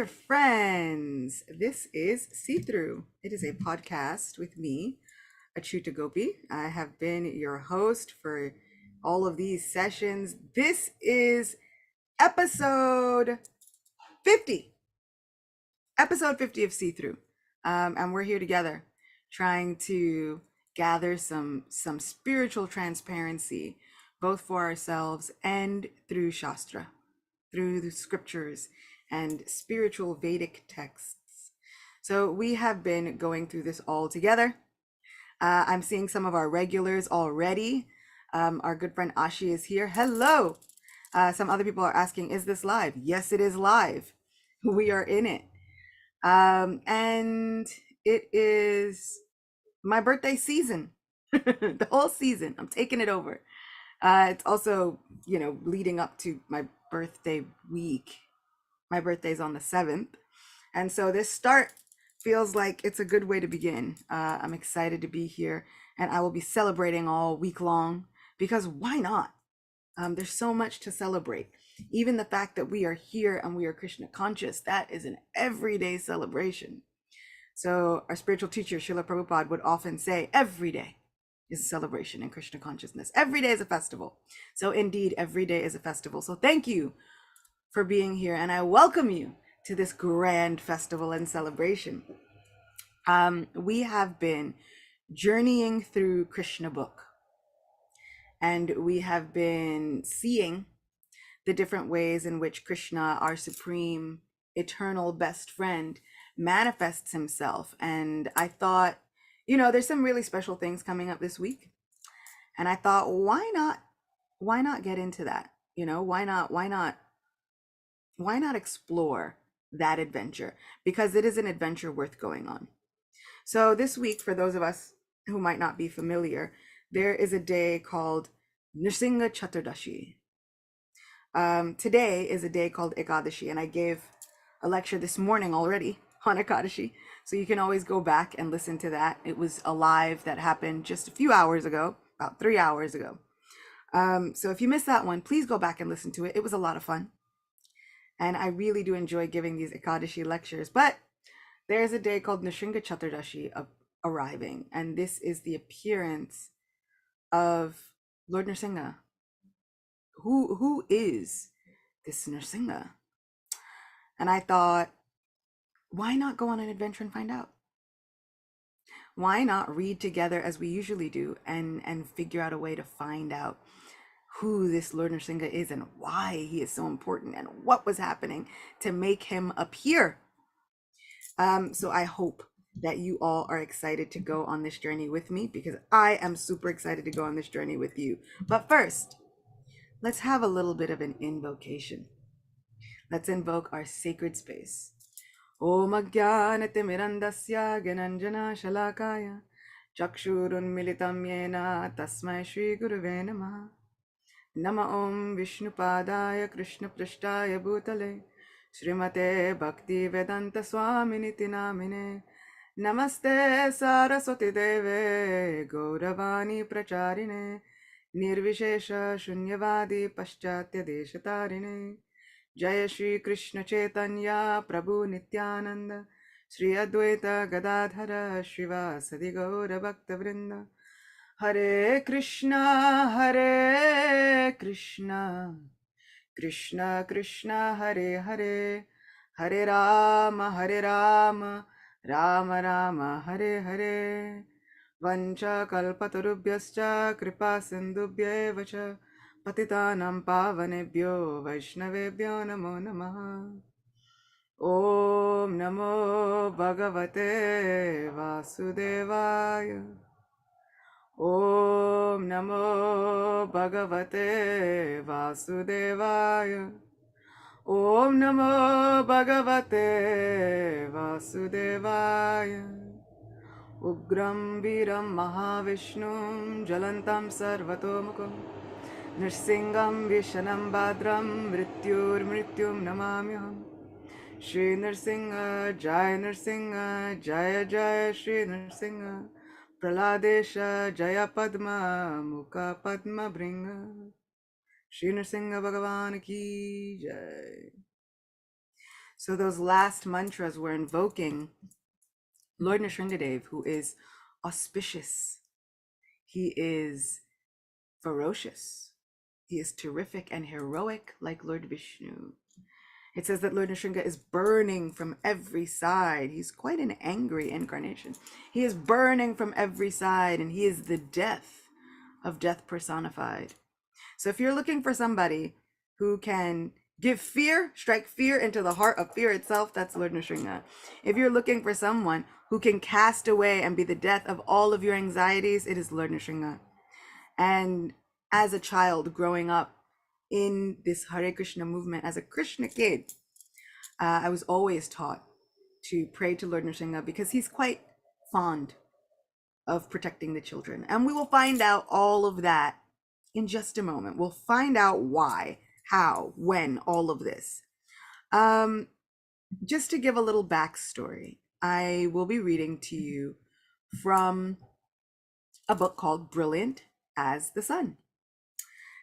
dear friends. This is See Through. It is a podcast with me, Achyuta Gopi. I have been your host for all of these sessions. This is episode 50. Episode 50 of See Through. And we're here together trying to gather some spiritual transparency, both for ourselves and through Shastra, through the scriptures and spiritual Vedic texts. So we have been going through this all together. I'm seeing some of our regulars already. Our good friend Ashi is here. Hello. Some other people are asking, is this live? Yes, it is live. We are in it. And it is my birthday season, the whole season. I'm taking it over. It's also, leading up to my birthday week. My birthday's on the 7th. And so this start feels like it's a good way to begin. I'm excited to be here, and I will be celebrating all week long because why not? There's so much to celebrate. Even the fact that we are here and we are Krishna conscious, that is an everyday celebration. So our spiritual teacher, Srila Prabhupada, would often say, every day is a celebration in Krishna consciousness. Every day is a festival. So indeed, every day is a festival. So thank you for being here, and I welcome you to this grand festival and celebration. We have been journeying through Krishna book, and we have been seeing the different ways in which Krishna, our supreme, eternal best friend, manifests himself. And I thought, there's some really special things coming up this week, and I thought, why not get into that? Why not explore that adventure? Because it is an adventure worth going on. So this week, for those of us who might not be familiar, there is a day called Nrsimha Chaturdashi. Today is a day called Ekadashi, and I gave a lecture this morning already on Ekadashi, so you can always go back and listen to that. It was a live that happened just a few hours ago, about 3 hours ago. So if you missed that one, please go back and listen to it. It was a lot of fun. And I really do enjoy giving these Ekadashi lectures. But there's a day called Nrsimha Chaturdashi arriving. And this is the appearance of Lord Nrsimha. Who is this Nrsimha? And I thought, why not go on an adventure and find out? Why not read together as we usually do and figure out a way to find out who this Lord Nrsimha is and why he is so important and what was happening to make him appear. So I hope that you all are excited to go on this journey with me, because I am super excited to go on this journey with you. But first, let's have a little bit of an invocation. Let's invoke our sacred space. Om Ajnanatirmirandasya Gyananjana Shalakaya Chakshurunmilitam Yena Tasmai Shri Guruve Namaha. Nama Om Vishnupadaya Krishna Prashtaya Bhutale Srimate Bhakti Vedanta Swaminiti Namine Namaste Saraswati Deve Gauravani Pracharine Nirvishesha Shunyavadi Paschatya Deshatarine Jaya Shri Krishna Chaitanya Prabhu Nityananda Shri Advaita Gadadhara Shivasadi Gaura Bhakta Vrinda Hare Krishna Krishna Krishna Hare Hare Hare Rama Rama Rama Hare Hare Vancha kalpatarubhyascha kripa sindhubhyeva cha patitanam pavanebhyo vaishnavebhyo namo namaha. Om Namo Bhagavate Vasudevaya. Om Namo Bhagavate Vasudevaya. Om Namo Bhagavate Vasudevaya. Ugram Viram Mahavishnum Jalantam Sarvatomukam Nrsingham Vishanam Bhadram Mrityur Namamyam. Shri Nrsimha Jaya Jaya Shri Nrsimha Praladesha Jaya Padma Mukha Padma Bringa. Shri Nrsimha Bhagavan ki Jai. So those last mantras were invoking Lord Nrsingadev, who is auspicious. He is ferocious. He is terrific and heroic like Lord Vishnu. It says that Lord Nrsinga is burning from every side. He's quite an angry incarnation. He is burning from every side, and he is the death of death personified. So if you're looking for somebody who can give fear, strike fear into the heart of fear itself, that's Lord Nrsinga. If you're looking for someone who can cast away and be the death of all of your anxieties, it is Lord Nrsinga. And as a child growing up in this Hare Krishna movement, as a Krishna kid, I was always taught to pray to Lord Nrsinga because he's quite fond of protecting the children. And we will find out all of that in just a moment. We'll find out why, how, when, all of this. Just to give a little backstory, I will be reading to you from a book called Brilliant as the Sun.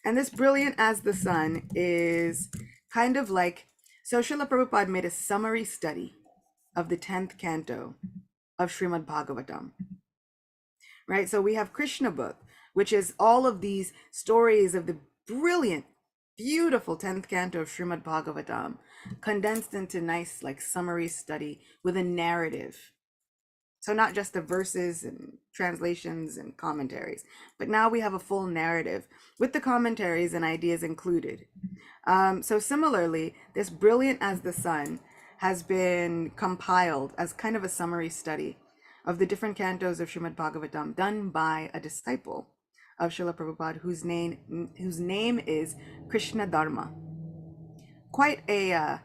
And this Brilliant as the Sun is kind of like, so Srila Prabhupada made a summary study of the 10th canto of Srimad Bhagavatam, right? So we have Krishna book, which is all of these stories of the brilliant, beautiful 10th canto of Srimad Bhagavatam, condensed into nice like summary study with a narrative. So not just the verses and translations and commentaries, but now we have a full narrative with the commentaries and ideas included. So similarly, this Brilliant as the Sun has been compiled as kind of a summary study of the different cantos of Srimad Bhagavatam done by a disciple of Srila Prabhupada whose name is Krishna Dharma. Quite a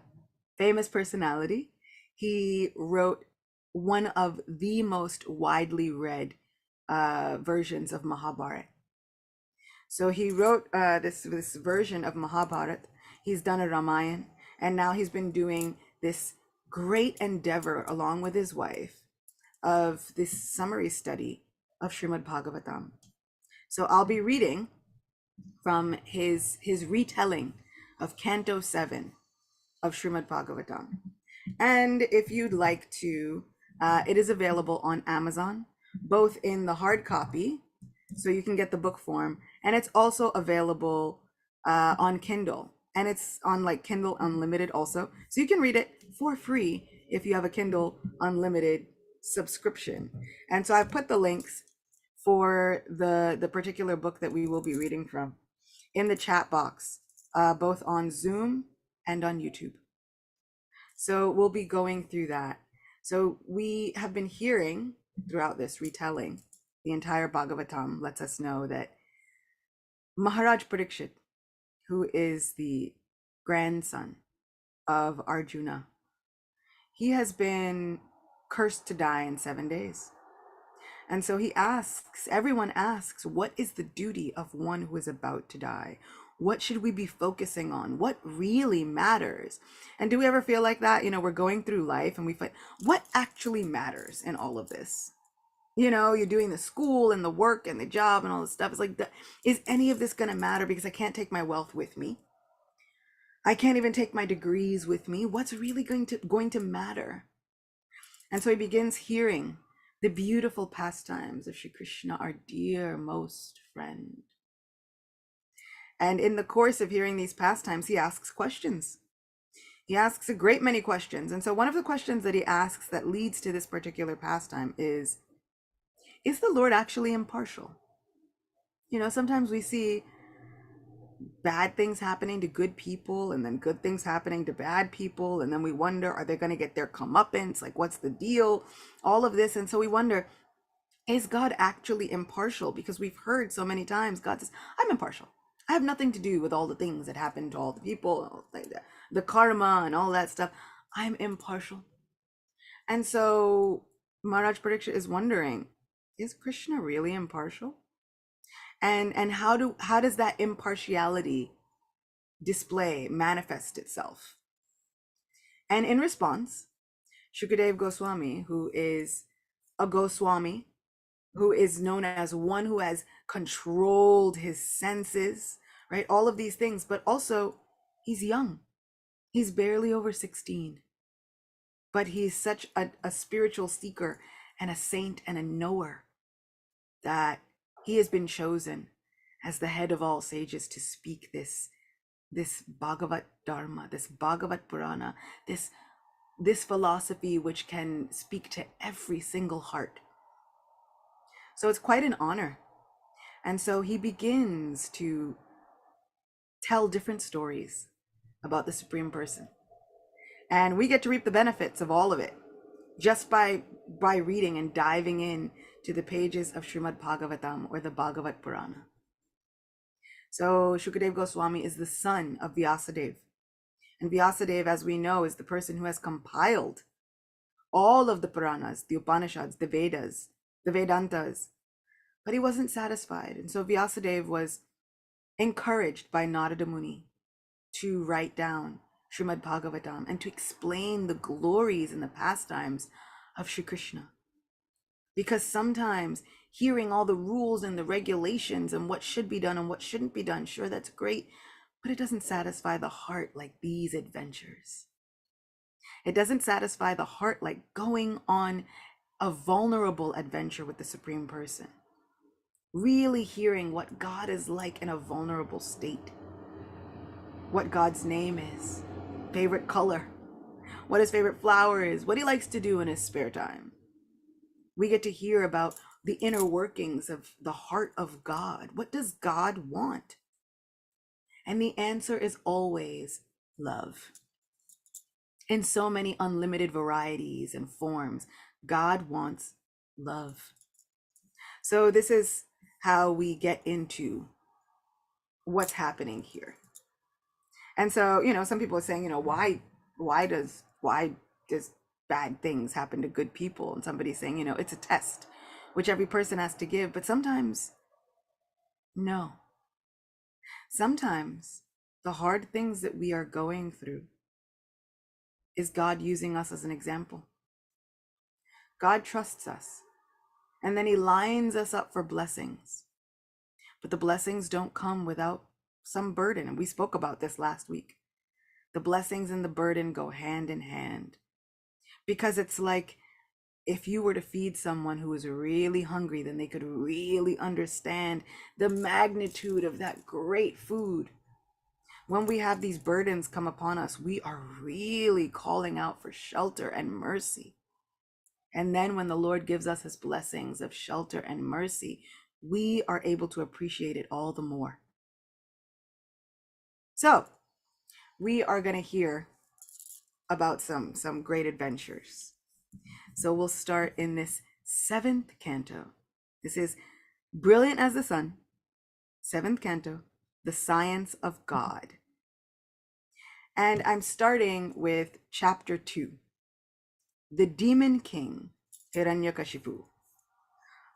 famous personality. He wrote one of the most widely read versions of Mahabharata. So he wrote this version of Mahabharata. He's done a Ramayana, and now he's been doing this great endeavor along with his wife of this summary study of Srimad Bhagavatam. So I'll be reading from his retelling of Canto 7 of Srimad Bhagavatam. And if you'd like to, it is available on Amazon, both in the hard copy, so you can get the book form, and it's also available on Kindle, and it's on like Kindle Unlimited also. So you can read it for free if you have a Kindle Unlimited subscription. And so I've put the links for the particular book that we will be reading from in the chat box, both on Zoom and on YouTube. So we'll be going through that. So we have been hearing throughout this retelling, the entire Bhagavatam lets us know that Maharaj Parikshit, who is the grandson of Arjuna, he has been cursed to die in 7 days. And so everyone asks, what is the duty of one who is about to die? What should we be focusing on? What really matters? And do we ever feel like that? We're going through life and we find what actually matters in all of this? You're doing the school and the work and the job and all this stuff. It's like, is any of this going to matter? Because I can't take my wealth with me. I can't even take my degrees with me. What's really going to matter? And so he begins hearing the beautiful pastimes of Shri Krishna, our dearmost friend. And in the course of hearing these pastimes, he asks questions. He asks a great many questions. And so one of the questions that he asks that leads to this particular pastime is the Lord actually impartial? Sometimes we see bad things happening to good people and then good things happening to bad people. And then we wonder, are they going to get their comeuppance? Like, what's the deal? All of this. And so we wonder, is God actually impartial? Because we've heard so many times God says, I'm impartial. I have nothing to do with all the things that happen to all the people, like the karma and all that stuff. I'm impartial. And so Maharaj Parikshit is wondering, is Krishna really impartial? And how does that impartiality manifest itself? And in response, Shukadev Goswami, who is a Goswami, who is known as one who has controlled his senses, right? All of these things, but also he's young. He's barely over 16. but he's such a spiritual seeker and a saint and a knower that he has been chosen as the head of all sages to speak this Bhagavat Dharma, this Bhagavat Purana, this philosophy which can speak to every single heart. So it's quite an honor. And so he begins to tell different stories about the Supreme Person. And we get to reap the benefits of all of it just by reading and diving in to the pages of Srimad Bhagavatam, or the Bhagavat Purana. So Shukadev Goswami is the son of Vyasadeva. And Vyasadeva, as we know, is the person who has compiled all of the Puranas, the Upanishads, the Vedas, the Vedantas. But he wasn't satisfied. And so Vyasadeva was encouraged by Narada Muni to write down Srimad Bhagavatam and to explain the glories and the pastimes of Shri Krishna. Because sometimes hearing all the rules and the regulations and what should be done and what shouldn't be done, sure, that's great, but it doesn't satisfy the heart like these adventures. It doesn't satisfy the heart like going on a vulnerable adventure with the Supreme Person. Really hearing what God is like in a vulnerable state. What God's name is, favorite color, what his favorite flower is, what he likes to do in his spare time. We get to hear about the inner workings of the heart of God. What does God want? And the answer is always love. In so many unlimited varieties and forms, God wants love. So this is how we get into what's happening here. And so, some people are saying, why does bad things happen to good people? And somebody's saying, it's a test which every person has to give. But sometimes, no. Sometimes the hard things that we are going through is God using us as an example. God trusts us, and then he lines us up for blessings. But the blessings don't come without some burden. And we spoke about this last week. The blessings and the burden go hand in hand. Because it's like, if you were to feed someone who is really hungry, then they could really understand the magnitude of that great food. When we have these burdens come upon us, we are really calling out for shelter and mercy. And then when the Lord gives us his blessings of shelter and mercy, we are able to appreciate it all the more. So we are going to hear about some great adventures. So we'll start in this 7th canto. This is Brilliant as the Sun, 7th canto, The Science of God. And I'm starting with chapter 2, The Demon King, Hiranyakashipu.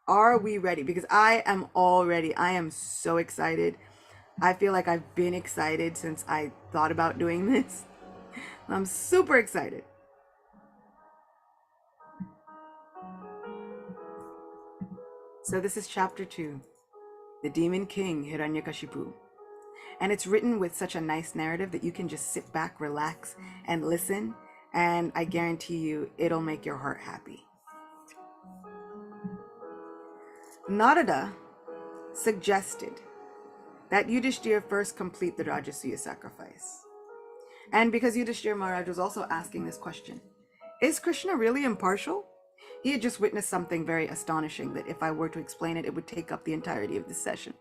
Are we ready? Because I am so excited. I feel like I've been excited since I thought about doing this. I'm super excited. So this is chapter 2, The Demon King, Hiranyakashipu. And it's written with such a nice narrative that you can just sit back, relax, and listen. And I guarantee you, it'll make your heart happy. Narada suggested that Yudhishthira first complete the Rajasuya sacrifice. And because Yudhishthira Maharaj was also asking this question, is Krishna really impartial? He had just witnessed something very astonishing that if I were to explain it, it would take up the entirety of this session.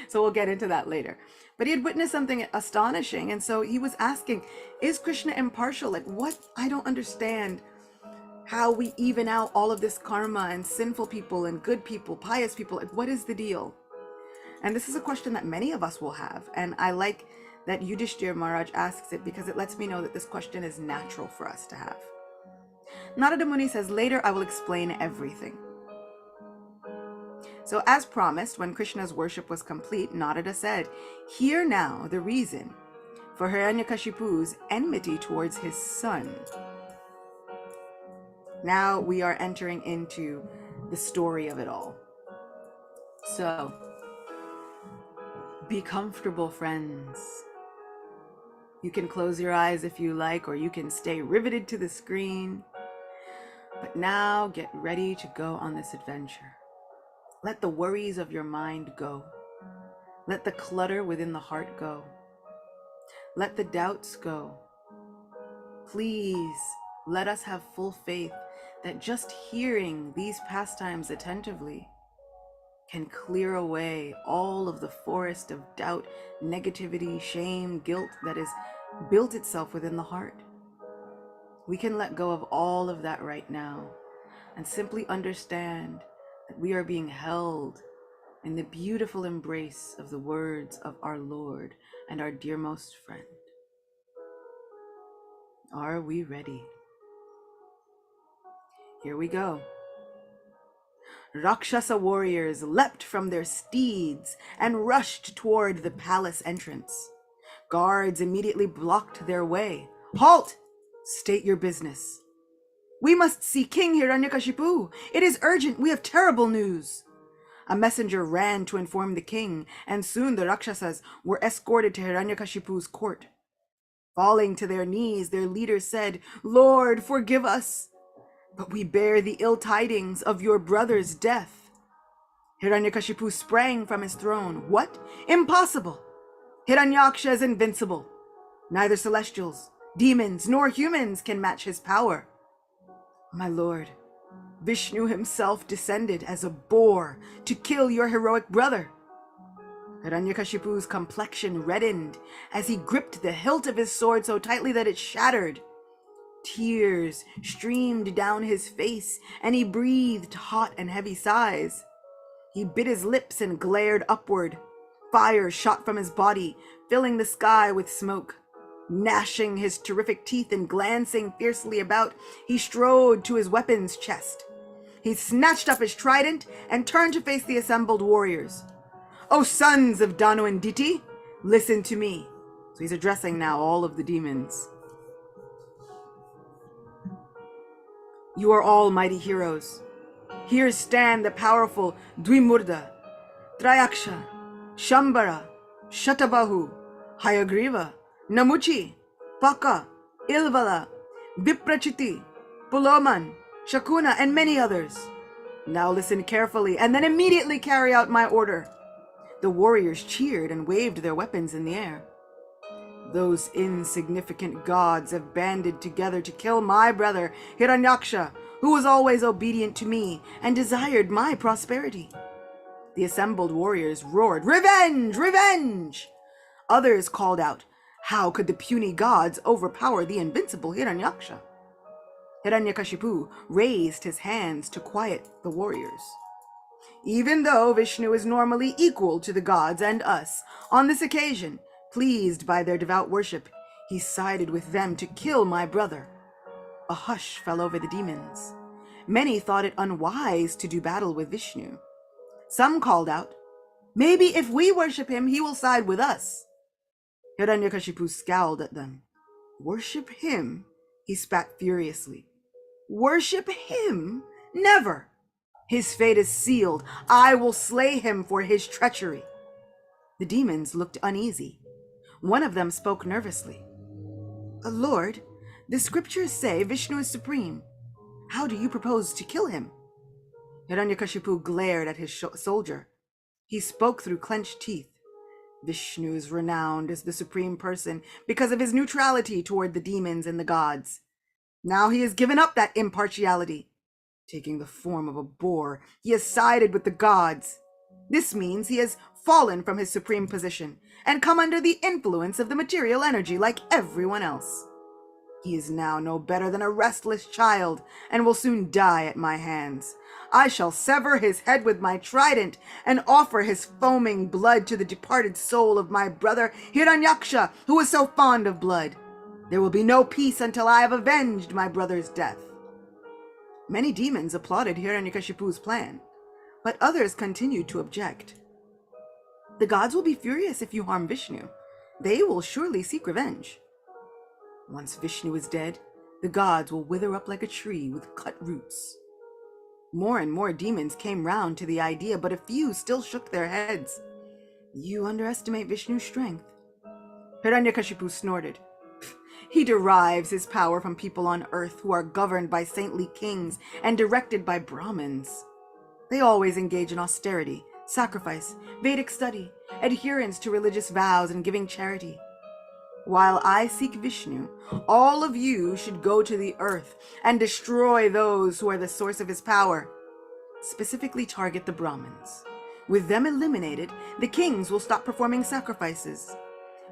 So we'll get into that later. But he had witnessed something astonishing. And so he was asking, is Krishna impartial? Like, what? I don't understand how we even out all of this karma and sinful people and good people, pious people. Like, what is the deal? And this is a question that many of us will have. And I like that Yudhishthira Maharaj asks it because it lets me know that this question is natural for us to have. Narada Muni says, later I will explain everything. So as promised, when Krishna's worship was complete, Narada said, hear now the reason for Hiranyakashipu's enmity towards his son. Now we are entering into the story of it all. So, be comfortable, friends. You can close your eyes if you like, or you can stay riveted to the screen. But now get ready to go on this adventure. Let the worries of your mind go. Let the clutter within the heart go. Let the doubts go. Please let us have full faith that just hearing these pastimes attentively can clear away all of the forest of doubt, negativity, shame, guilt that has built itself within the heart. We can let go of all of that right now and simply understand that we are being held in the beautiful embrace of the words of our Lord and our dearmost friend. Are we ready? Here we go. Rakshasa warriors leapt from their steeds and rushed toward the palace entrance. Guards immediately blocked their way. Halt! State your business. We must see King Hiranyakashipu. It is urgent. We have terrible news. A messenger ran to inform the king, and soon the Rakshasas were escorted to Hiranyakashipu's court. Falling to their knees, their leader said, "Lord, forgive us, but we bear the ill tidings of your brother's death." Hiranyakashipu sprang from his throne. What? Impossible! Hiranyaksha is invincible. Neither celestials, demons, nor humans can match his power. My lord, Vishnu himself descended as a boar to kill your heroic brother. Hiranyakashipu's complexion reddened as he gripped the hilt of his sword so tightly that it shattered. Tears streamed down his face, and he breathed hot and heavy sighs. He bit his lips and glared upward. Fire shot from his body, filling the sky with smoke. Gnashing his terrific teeth and glancing fiercely about, he strode to his weapon's chest. He snatched up his trident and turned to face the assembled warriors. "O sons of Danu and Diti, listen to me." So he's addressing now all of the demons. "You are all mighty heroes. Here stand the powerful Dvimurda, Trayaksha, Shambara, Shatabahu, Hayagriva, Namuchi, Paka, Ilvala, Viprachiti, Puloman, Shakuna, and many others. Now listen carefully and then immediately carry out my order." The warriors cheered and waved their weapons in the air. "Those insignificant gods have banded together to kill my brother Hiranyaksha, who was always obedient to me and desired my prosperity." The assembled warriors roared, "Revenge! Revenge!" Others called out, "How could the puny gods overpower the invincible Hiranyaksha?" Hiranyakashipu raised his hands to quiet the warriors. "Even though Vishnu is normally equal to the gods and us, on this occasion, pleased by their devout worship, he sided with them to kill my brother." A hush fell over the demons. Many thought it unwise to do battle with Vishnu. Some called out, "Maybe if we worship him, he will side with us." Hiranyakashipu scowled at them. "Worship him?" He spat furiously. "Worship him? Never! His fate is sealed. I will slay him for his treachery." The demons looked uneasy. One of them spoke nervously. "Lord, the scriptures say Vishnu is supreme. How do you propose to kill him?" Hiranyakashipu glared at his soldier. He spoke through clenched teeth. "Vishnu is renowned as the supreme person because of his neutrality toward the demons and the gods. Now he has given up that impartiality. Taking the form of a boar, he has sided with the gods. This means he has fallen from his supreme position and come under the influence of the material energy like everyone else. He is now no better than a restless child and will soon die at my hands. I shall sever his head with my trident and offer his foaming blood to the departed soul of my brother Hiranyaksha, who was so fond of blood. There will be no peace until I have avenged my brother's death." Many demons applauded Hiranyakashipu's plan, but others continued to object. "The gods will be furious if you harm Vishnu. They will surely seek revenge. Once Vishnu is dead, the gods will wither up like a tree with cut roots." More and more demons came round to the idea, but a few still shook their heads. "You underestimate Vishnu's strength." Hiranyakashipu snorted. He derives his power from people on earth who are governed by saintly kings and directed by Brahmins. They always engage in austerity, sacrifice, Vedic study, adherence to religious vows, and giving charity. While I seek Vishnu, all of you should go to the earth and destroy those who are the source of his power. Specifically target the Brahmins. With them eliminated, the kings will stop performing sacrifices.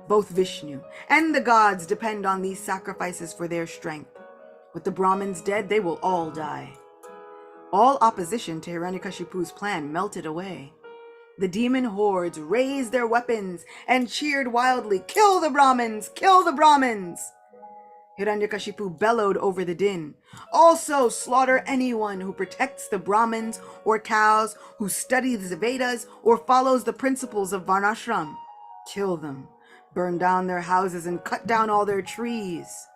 Both Vishnu and the gods depend on these sacrifices for their strength. With the Brahmins dead, they will all die. All opposition to Hiranyakashipu's plan melted away. The demon hordes raised their weapons and cheered wildly, "Kill the Brahmins! Kill the Brahmins!" Hiranyakashipu bellowed over the din, "Also slaughter anyone who protects the Brahmins or cows, who studies the Vedas or follows the principles of Varnashram. Kill them, burn down their houses and cut down all their trees."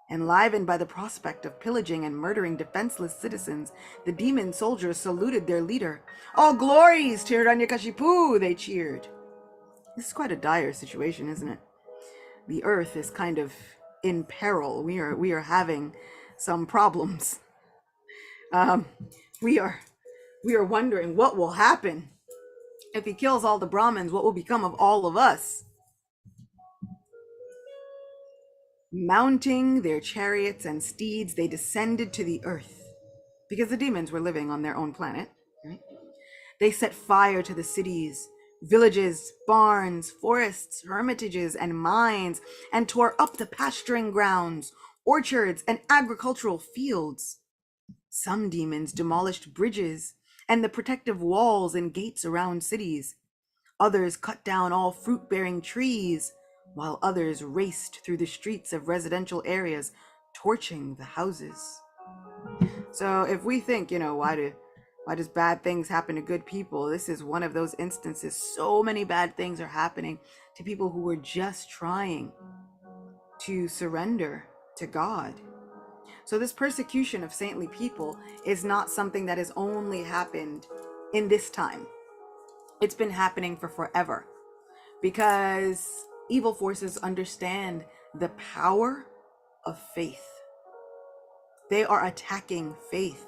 Enlivened by the prospect of pillaging and murdering defenseless citizens, the demon soldiers saluted their leader. "All glories to Hiranyakashipu," they cheered. This is quite a dire situation, isn't it? The earth is kind of in peril. We are having some problems. We are wondering what will happen if he kills all the Brahmins. What will become of all of us? Mounting their chariots and steeds, they descended to the earth, because the demons were living on their own planet, right? They set fire to the cities, villages, barns, forests, hermitages, and mines, and tore up the pasturing grounds, orchards, and agricultural fields. Some demons demolished bridges and the protective walls and gates around cities. Others cut down all fruit-bearing trees, while others raced through the streets of residential areas, torching the houses. So if we think, why does bad things happen to good people? This is one of those instances. So many bad things are happening to people who were just trying to surrender to God. So this persecution of saintly people is not something that has only happened in this time. It's been happening for forever, because evil forces understand the power of faith. They are attacking faith.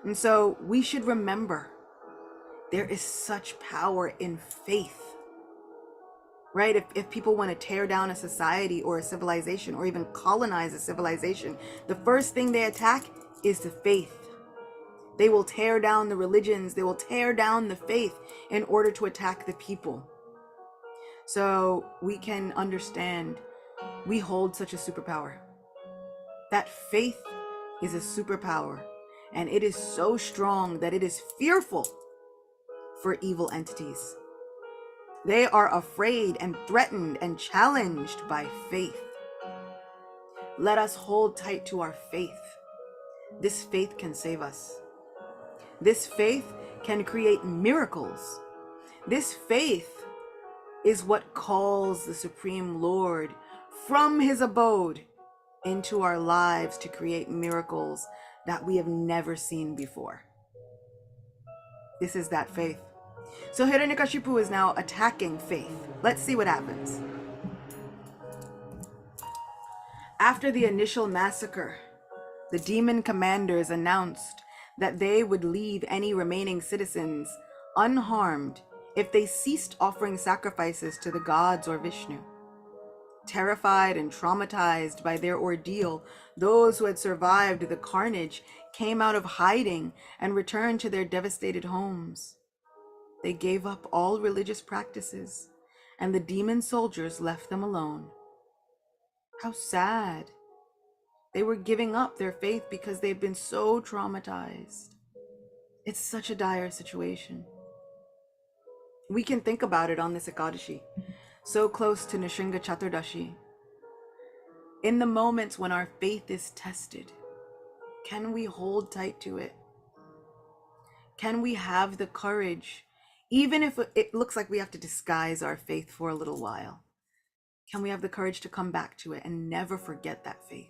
And so we should remember there is such power in faith, right? If people want to tear down a society or a civilization or even colonize a civilization, the first thing they attack is the faith. They will tear down the religions, they will tear down the faith in order to attack the people. So we can understand we hold such a superpower. That faith is a superpower, and it is so strong that it is fearful for evil entities. They are afraid and threatened and challenged by faith. Let us hold tight to our faith. This faith can save us. This faith can create miracles. This faith is what calls the Supreme Lord from his abode into our lives to create miracles that we have never seen before. This is that faith. So Hiranyakashipu is now attacking faith. Let's see what happens. After the initial massacre, the demon commanders announced that they would leave any remaining citizens unharmed if they ceased offering sacrifices to the gods or Vishnu. Terrified and traumatized by their ordeal, those who had survived the carnage came out of hiding and returned to their devastated homes. They gave up all religious practices, and the demon soldiers left them alone. How sad. They were giving up their faith because they'd been so traumatized. It's such a dire situation. We can think about it on this Ekadashi, so close to Nishringa Chaturdashi. In the moments when our faith is tested, can we hold tight to it? Can we have the courage, even if it looks like we have to disguise our faith for a little while? Can we have the courage to come back to it and never forget that faith?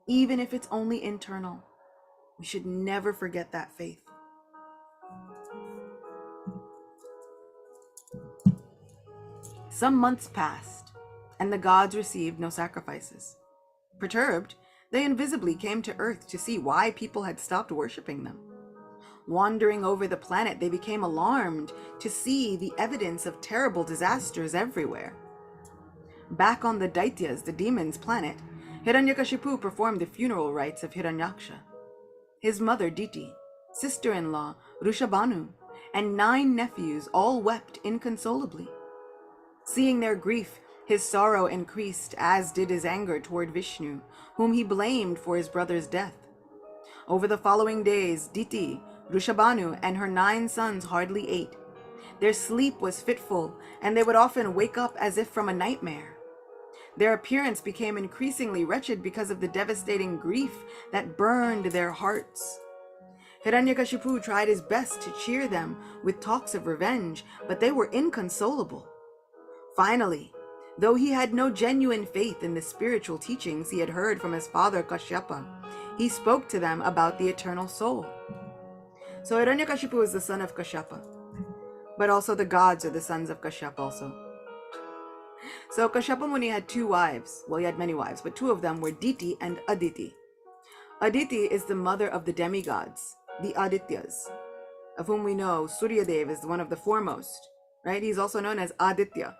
Even if it's only internal, we should never forget that faith. Some months passed, and the gods received no sacrifices. Perturbed, they invisibly came to Earth to see why people had stopped worshipping them. Wandering over the planet, they became alarmed to see the evidence of terrible disasters everywhere. Back on the Daityas, the demons' planet, Hiranyakashipu performed the funeral rites of Hiranyaksha. His mother Diti, sister-in-law Rushabanu, and 9 nephews all wept inconsolably. Seeing their grief, his sorrow increased, as did his anger toward Vishnu, whom he blamed for his brother's death. Over the following days, Diti, Rushabanu, and her 9 sons hardly ate. Their sleep was fitful, and they would often wake up as if from a nightmare. Their appearance became increasingly wretched because of the devastating grief that burned their hearts. Hiranyakashipu tried his best to cheer them with talks of revenge, but they were inconsolable. Finally, though he had no genuine faith in the spiritual teachings he had heard from his father Kashyapa, he spoke to them about the eternal soul. So Hiranyakashipu is the son of Kashyapa, but also the gods are the sons of Kashyapa also. So Kashyapa Muni had 2 wives. Well, he had many wives, but 2 of them were Diti and Aditi. Aditi is the mother of the demigods, the Adityas, of whom we know Suryadev is one of the foremost, right? He's also known as Aditya.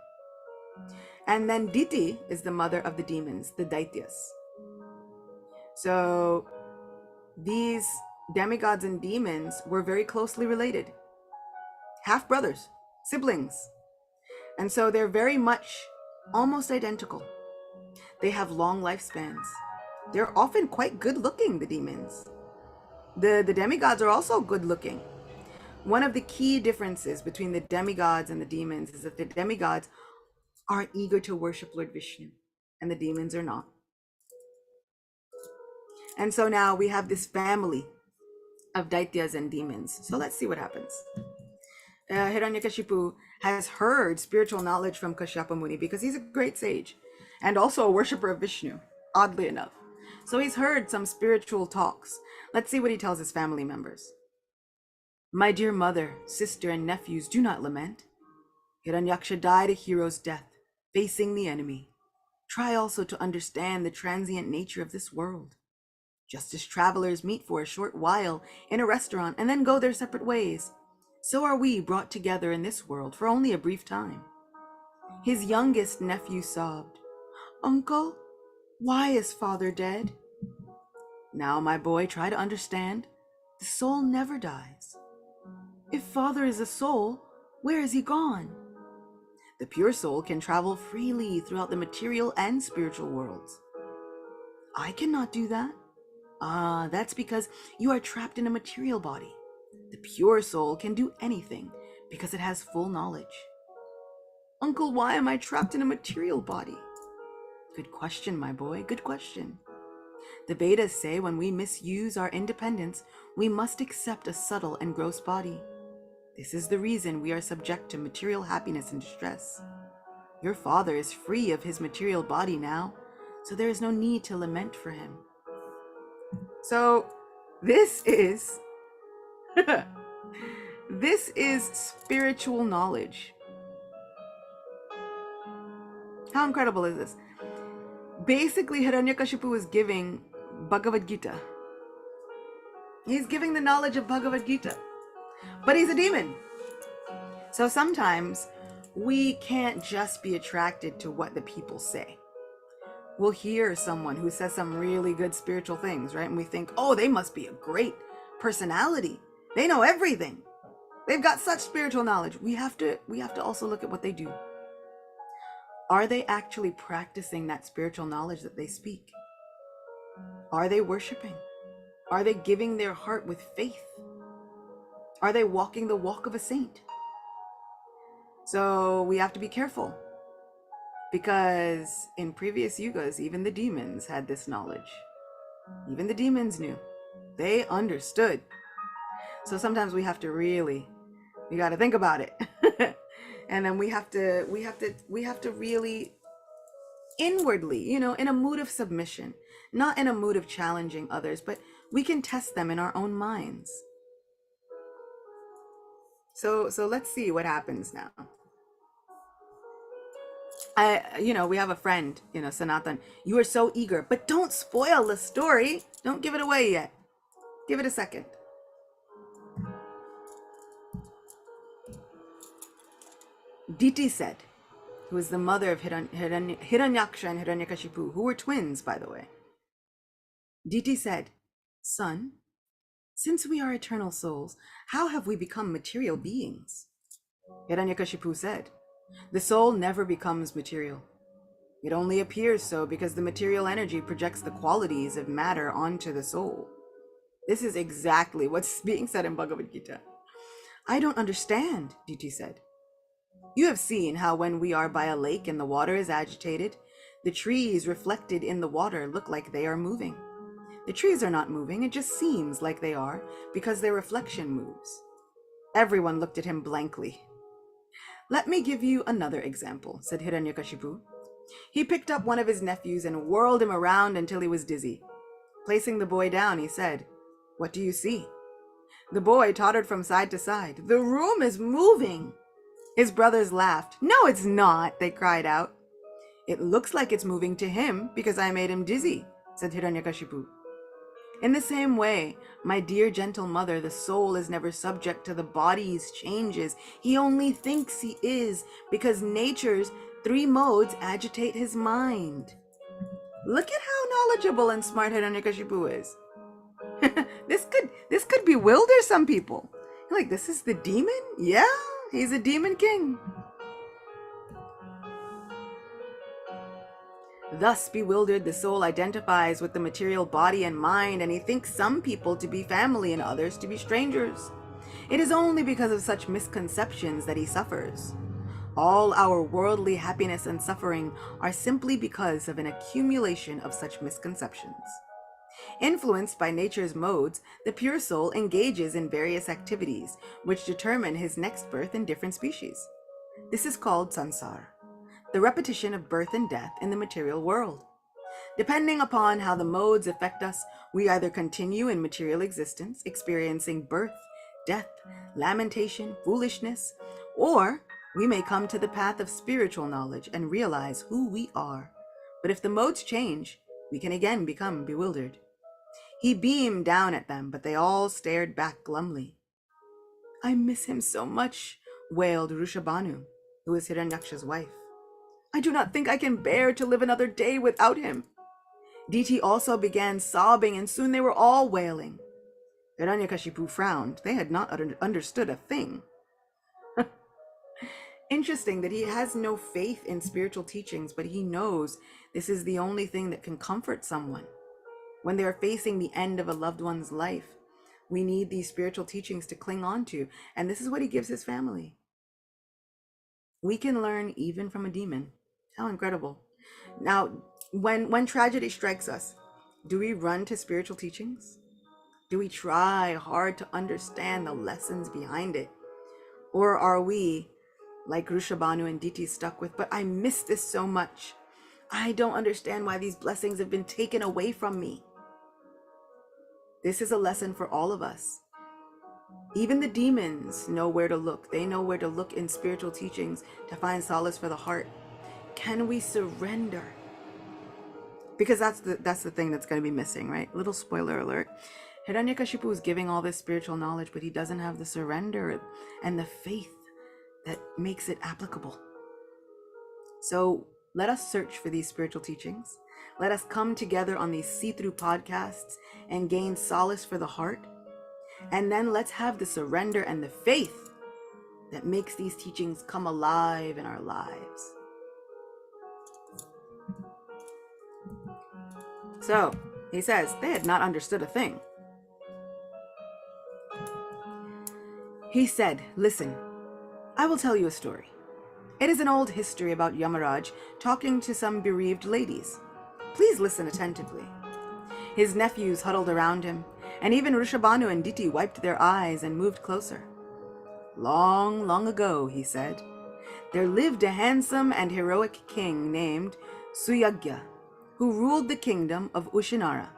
And then Diti is the mother of the demons, the Daityas. So these demigods and demons were very closely related. Half brothers, siblings. And so they're very much almost identical. They have long lifespans. They're often quite good looking, the demons. The demigods are also good looking. One of the key differences between the demigods and the demons is that the demigods are eager to worship Lord Vishnu, and the demons are not. And so now we have this family of Daityas and demons. So let's see what happens. Hiranyakashipu has heard spiritual knowledge from Kashyapa Muni because he's a great sage and also a worshiper of Vishnu, oddly enough. So he's heard some spiritual talks. Let's see what he tells his family members. My dear mother, sister, and nephews, do not lament. Hiranyaksha died a hero's death, facing the enemy. Try also to understand the transient nature of this world. Just as travelers meet for a short while in a restaurant and then go their separate ways, so are we brought together in this world for only a brief time. His youngest nephew sobbed, Uncle, why is father dead? Now, my boy, try to understand. The soul never dies. If father is a soul, where is he gone? The pure soul can travel freely throughout the material and spiritual worlds. I cannot do that. That's because you are trapped in a material body. The pure soul can do anything because it has full knowledge. Uncle, why am I trapped in a material body? Good question, my boy, good question. The Vedas say when we misuse our independence, we must accept a subtle and gross body. This is the reason we are subject to material happiness and distress. Your father is free of his material body now, so there is no need to lament for him. So this is this is spiritual knowledge. How incredible is this? Basically, Hiranyakashipu is giving Bhagavad Gita. He's giving the knowledge of Bhagavad Gita, but he's a demon. So sometimes we can't just be attracted to what the people say. We'll hear someone who says some really good spiritual things, right? And we think, oh, they must be a great personality. They know everything. They've got such spiritual knowledge. We have to also look at what they do. Are they actually practicing that spiritual knowledge that they speak? Are they worshiping? Are they giving their heart with faith? Are they walking the walk of a saint? So we have to be careful, because in previous yugas, even the demons had this knowledge. Even the demons knew. They understood. So sometimes we got to think about it. And then we have to really inwardly, in a mood of submission, not in a mood of challenging others, but we can test them in our own minds. So let's see what happens now. We have a friend, Sanatan. You are so eager, but don't spoil the story. Don't give it away yet. Give it a second. Diti said, who was the mother of Hiranyaksha and Hiranyakashipu, who were twins, by the way. Diti said, son, since we are eternal souls, how have we become material beings? Hiranyakashipu said, the soul never becomes material. It only appears so because the material energy projects the qualities of matter onto the soul. This is exactly what's being said in Bhagavad Gita. I don't understand, Diti said. You have seen how when we are by a lake and the water is agitated, the trees reflected in the water look like they are moving. The trees are not moving, it just seems like they are because their reflection moves. Everyone looked at him blankly. Let me give you another example, said Hiranyakashipu. He picked up one of his nephews and whirled him around until he was dizzy. Placing the boy down, he said, what do you see? The boy tottered from side to side. The room is moving. His brothers laughed. No, it's not, they cried out. It looks like it's moving to him because I made him dizzy, said Hiranyakashipu. In the same way, my dear gentle mother, the soul is never subject to the body's changes. He only thinks he is because nature's 3 modes agitate his mind. Look at how knowledgeable and smart Hiranyakashipu is. This could bewilder some people. Like, this is the demon? Yeah, he's a demon king. Thus bewildered, the soul identifies with the material body and mind, and he thinks some people to be family and others to be strangers. It is only because of such misconceptions that he suffers. All our worldly happiness and suffering are simply because of an accumulation of such misconceptions. Influenced by nature's modes, the pure soul engages in various activities which determine his next birth in different species. This is called sansar, the repetition of birth and death in the material world. Depending upon how the modes affect us, we either continue in material existence, experiencing birth, death, lamentation, foolishness, or we may come to the path of spiritual knowledge and realize who we are. But if the modes change, we can again become bewildered. He beamed down at them, but they all stared back glumly. I miss him so much, wailed Rushabanu, who was Hiranyaksha's wife. I do not think I can bear to live another day without him. Diti also began sobbing, and soon they were all wailing. Hiranyakashipu frowned. They had not understood a thing. Interesting that he has no faith in spiritual teachings, but he knows this is the only thing that can comfort someone. When they are facing the end of a loved one's life, we need these spiritual teachings to cling on to, and this is what he gives his family. We can learn even from a demon. How incredible. Now, when tragedy strikes us, do we run to spiritual teachings? Do we try hard to understand the lessons behind it? Or are we, like Rushabanu and Diti, stuck with, but I miss this so much. I don't understand why these blessings have been taken away from me. This is a lesson for all of us. Even the demons know where to look. They know where to look in spiritual teachings to find solace for the heart. Can we surrender? Because that's the thing that's going to be missing, right? Little spoiler alert. Hiranyakashipu is giving all this spiritual knowledge, but he doesn't have the surrender and the faith that makes it applicable. So let us search for these spiritual teachings. Let us come together on these see-through podcasts and gain solace for the heart. And then let's have the surrender and the faith that makes these teachings come alive in our lives. So he says they had not understood a thing. He said, listen, I will tell you a story. It is an old history about Yamaraj talking to some bereaved ladies. Please listen attentively. His nephews huddled around him, and even Rushabanu and Diti wiped their eyes and moved closer. Long, long ago, he said, there lived a handsome and heroic king named Suyagya, who ruled the kingdom of Ushinara.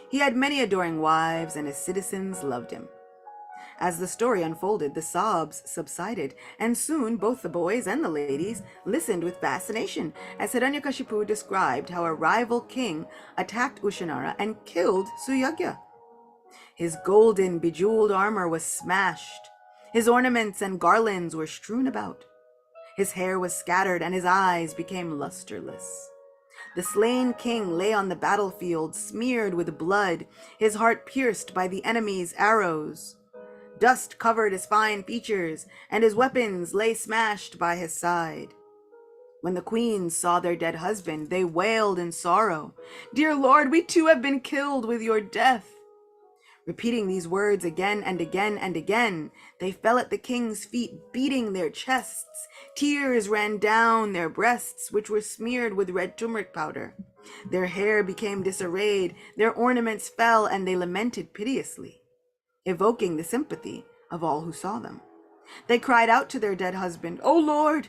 He had many adoring wives, and his citizens loved him. As the story unfolded, the sobs subsided, and soon both the boys and the ladies listened with fascination as Hiranyakashipu described how a rival king attacked Ushanara and killed Suyagya. His golden, bejeweled armor was smashed. His ornaments and garlands were strewn about. His hair was scattered, and his eyes became lusterless. The slain king lay on the battlefield, smeared with blood, his heart pierced by the enemy's arrows. Dust covered his fine features, and his weapons lay smashed by his side. When the queens saw their dead husband, they wailed in sorrow, "Dear Lord, we too have been killed with your death." Repeating these words again and again and again, they fell at the king's feet, beating their chests. Tears ran down their breasts, which were smeared with red turmeric powder. Their hair became disarrayed, their ornaments fell, and they lamented piteously, evoking the sympathy of all who saw them. They cried out to their dead husband, "O Lord,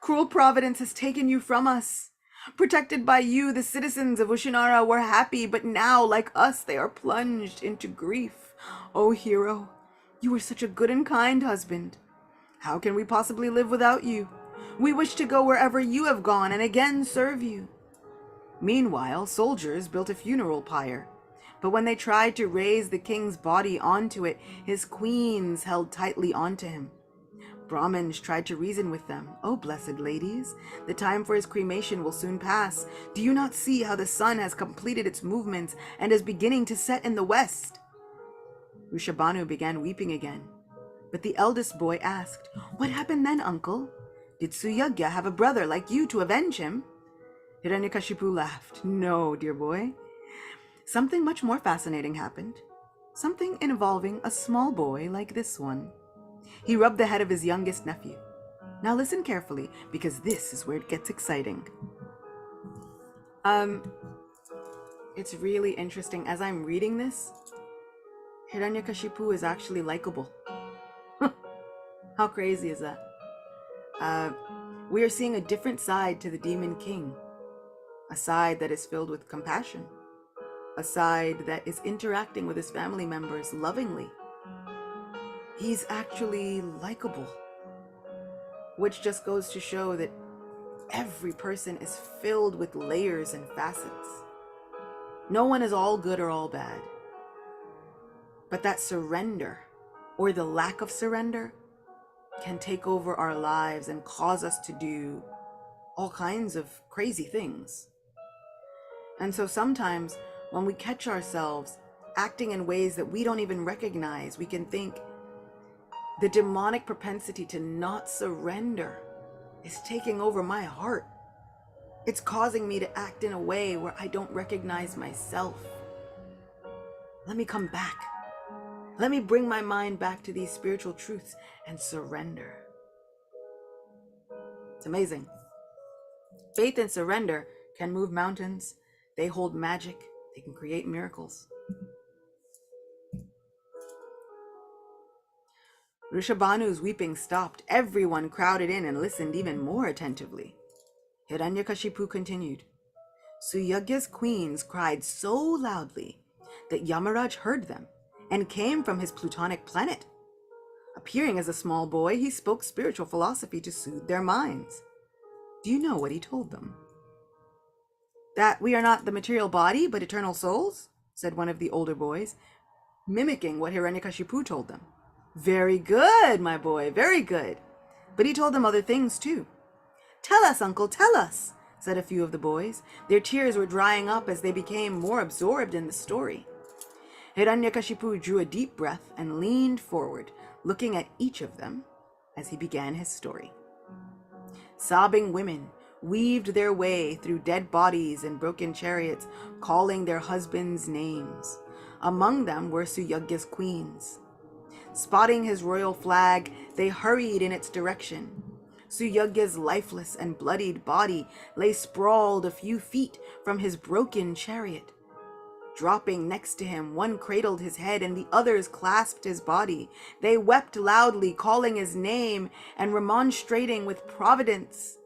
cruel providence has taken you from us. Protected by you, the citizens of Ushanara were happy, but now, like us, they are plunged into grief. O hero, you were such a good and kind husband. How can we possibly live without you? We wish to go wherever you have gone and again serve you." Meanwhile, soldiers built a funeral pyre, but when they tried to raise the king's body onto it, his queens held tightly onto him. Brahmins tried to reason with them. "Oh, blessed ladies, the time for his cremation will soon pass. Do you not see how the sun has completed its movements and is beginning to set in the west?" Rishabhanu began weeping again, but the eldest boy asked, "What happened then, uncle? Did Suyagya have a brother like you to avenge him?" Hiranyakashipu laughed. "No, dear boy. Something much more fascinating happened. Something involving a small boy like this one." He rubbed the head of his youngest nephew. "Now listen carefully, because this is where it gets exciting." It's really interesting. As I'm reading this, Hiranyakashipu is actually likable. How crazy is that? We are seeing a different side to the Demon King. A side that is filled with compassion. A side that is interacting with his family members lovingly. He's actually likable, which just goes to show that every person is filled with layers and facets. No one is all good or all bad. But that surrender, or the lack of surrender, can take over our lives and cause us to do all kinds of crazy things. And so sometimes when we catch ourselves acting in ways that we don't even recognize, we can think, the demonic propensity to not surrender is taking over my heart. It's causing me to act in a way where I don't recognize myself. Let me come back. Let me bring my mind back to these spiritual truths and surrender. It's amazing. Faith and surrender can move mountains. They hold magic. They can create miracles. Rishabhanu's weeping stopped. Everyone crowded in and listened even more attentively. Hiranyakashipu continued. Suyagya's queens cried so loudly that Yamaraj heard them and came from his plutonic planet. Appearing as a small boy, he spoke spiritual philosophy to soothe their minds. Do you know what he told them? That we are not the material body, but eternal souls, said one of the older boys, mimicking what Hiranyakashipu told them. Very good, my boy, very good. But he told them other things too. Tell us, uncle, tell us, said a few of the boys. Their tears were drying up as they became more absorbed in the story. Hiranyakashipu drew a deep breath and leaned forward, looking at each of them as he began his story. Sobbing women weaved their way through dead bodies and broken chariots, calling their husbands' names. Among them were Suyagya's queens. Spotting his royal flag, they hurried in its direction. Suyagya's lifeless and bloodied body lay sprawled a few feet from his broken chariot. Dropping next to him, one cradled his head and the others clasped his body. They wept loudly, calling his name and remonstrating with Providence.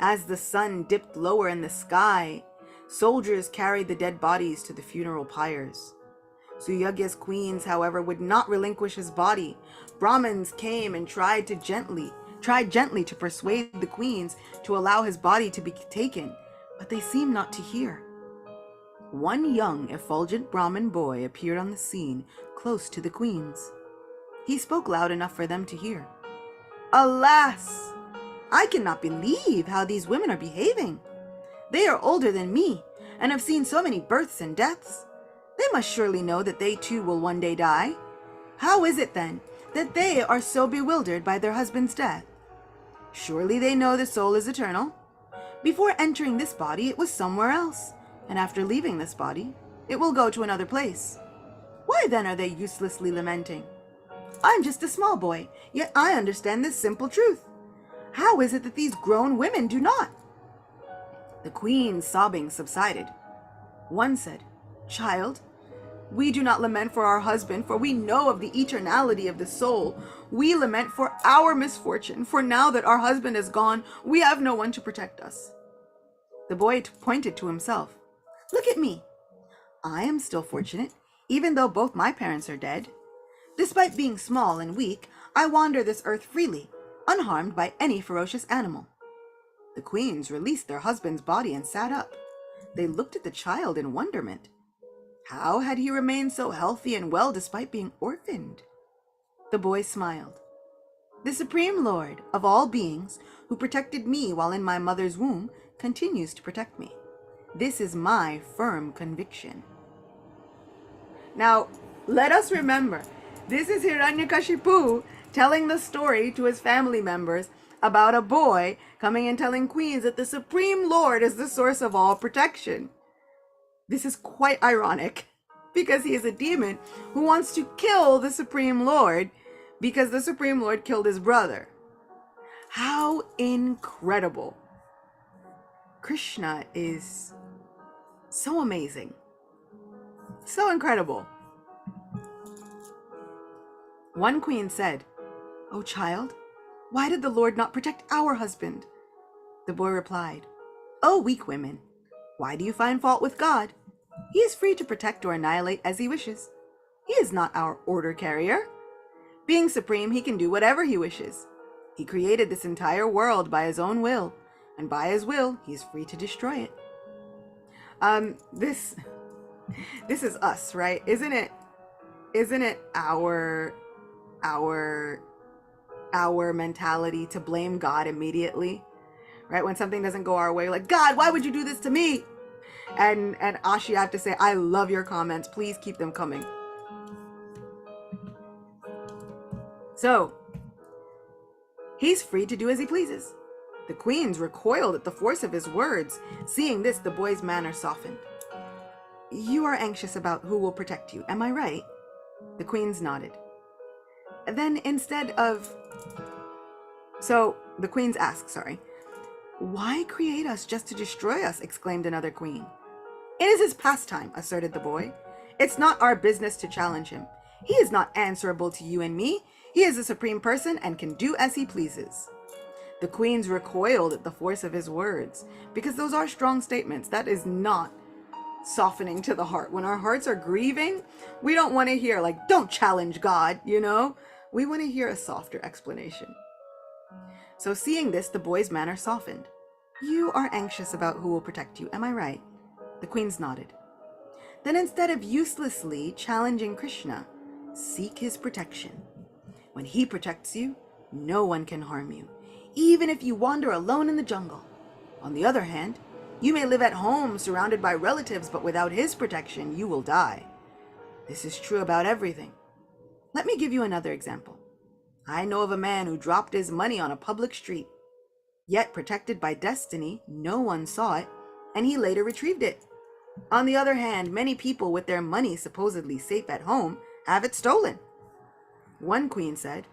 As the sun dipped lower in the sky, soldiers carried the dead bodies to the funeral pyres. Suyagya's queens, however, would not relinquish his body. Brahmins came and tried gently to persuade the queens to allow his body to be taken, but they seemed not to hear. One young, effulgent Brahmin boy appeared on the scene close to the queens. He spoke loud enough for them to hear. Alas! I cannot believe how these women are behaving. They are older than me and have seen so many births and deaths. They must surely know that they too will one day die. How is it then that they are so bewildered by their husband's death? Surely they know the soul is eternal. Before entering this body, it was somewhere else, and after leaving this body, it will go to another place. Why then are they uselessly lamenting? I'm just a small boy, yet I understand this simple truth. How is it that these grown women do not? The queen's sobbing subsided. One said, Child, we do not lament for our husband, for we know of the eternality of the soul. We lament for our misfortune, for now that our husband is gone, we have no one to protect us. The boy pointed to himself. Look at me. I am still fortunate, even though both my parents are dead. Despite being small and weak, I wander this earth freely, unharmed by any ferocious animal. The queens released their husband's body and sat up. They looked at the child in wonderment. How had he remained so healthy and well despite being orphaned? The boy smiled. The Supreme Lord of all beings, who protected me while in my mother's womb, continues to protect me. This is my firm conviction. Now, let us remember, this is Hiranyakashipu telling the story to his family members about a boy coming and telling queens that the Supreme Lord is the source of all protection. This is quite ironic because he is a demon who wants to kill the Supreme Lord because the Supreme Lord killed his brother. How incredible. Krishna is so amazing. So incredible. One queen said, "Oh child, why did the Lord not protect our husband?" The boy replied, "Oh weak women, why do you find fault with God? He is free to protect or annihilate as he wishes. He is not our order carrier. Being supreme, he can do whatever he wishes. He created this entire world by his own will, and by his will, he is free to destroy it." This is us, right? Isn't it our mentality to blame God immediately, right? When something doesn't go our way, like, God, why would you do this to me? And Ashi, I have to say, I love your comments. Please keep them coming. So, he's free to do as he pleases. The queens recoiled at the force of his words. Seeing this, the boy's manner softened. You are anxious about who will protect you, am I right? The queens nodded. Then So the queens asked, "Why create us just to destroy us?" exclaimed another queen. "It is his pastime," asserted the boy. "It's not our business to challenge him. He is not answerable to you and me. He is a supreme person and can do as he pleases." The queens recoiled at the force of his words, because those are strong statements. That is not softening to the heart. When our hearts are grieving, we don't want to hear, like, don't challenge God, you know? We want to hear a softer explanation. So seeing this, the boy's manner softened. You are anxious about who will protect you, am I right? The queens nodded. Then instead of uselessly challenging Krishna, seek his protection. When he protects you, no one can harm you, even if you wander alone in the jungle. On the other hand, you may live at home surrounded by relatives, but without his protection, you will die. This is true about everything. Let me give you another example. I know of a man who dropped his money on a public street. Yet, protected by destiny, no one saw it, and he later retrieved it. On the other hand, many people with their money supposedly safe at home have it stolen. One queen said,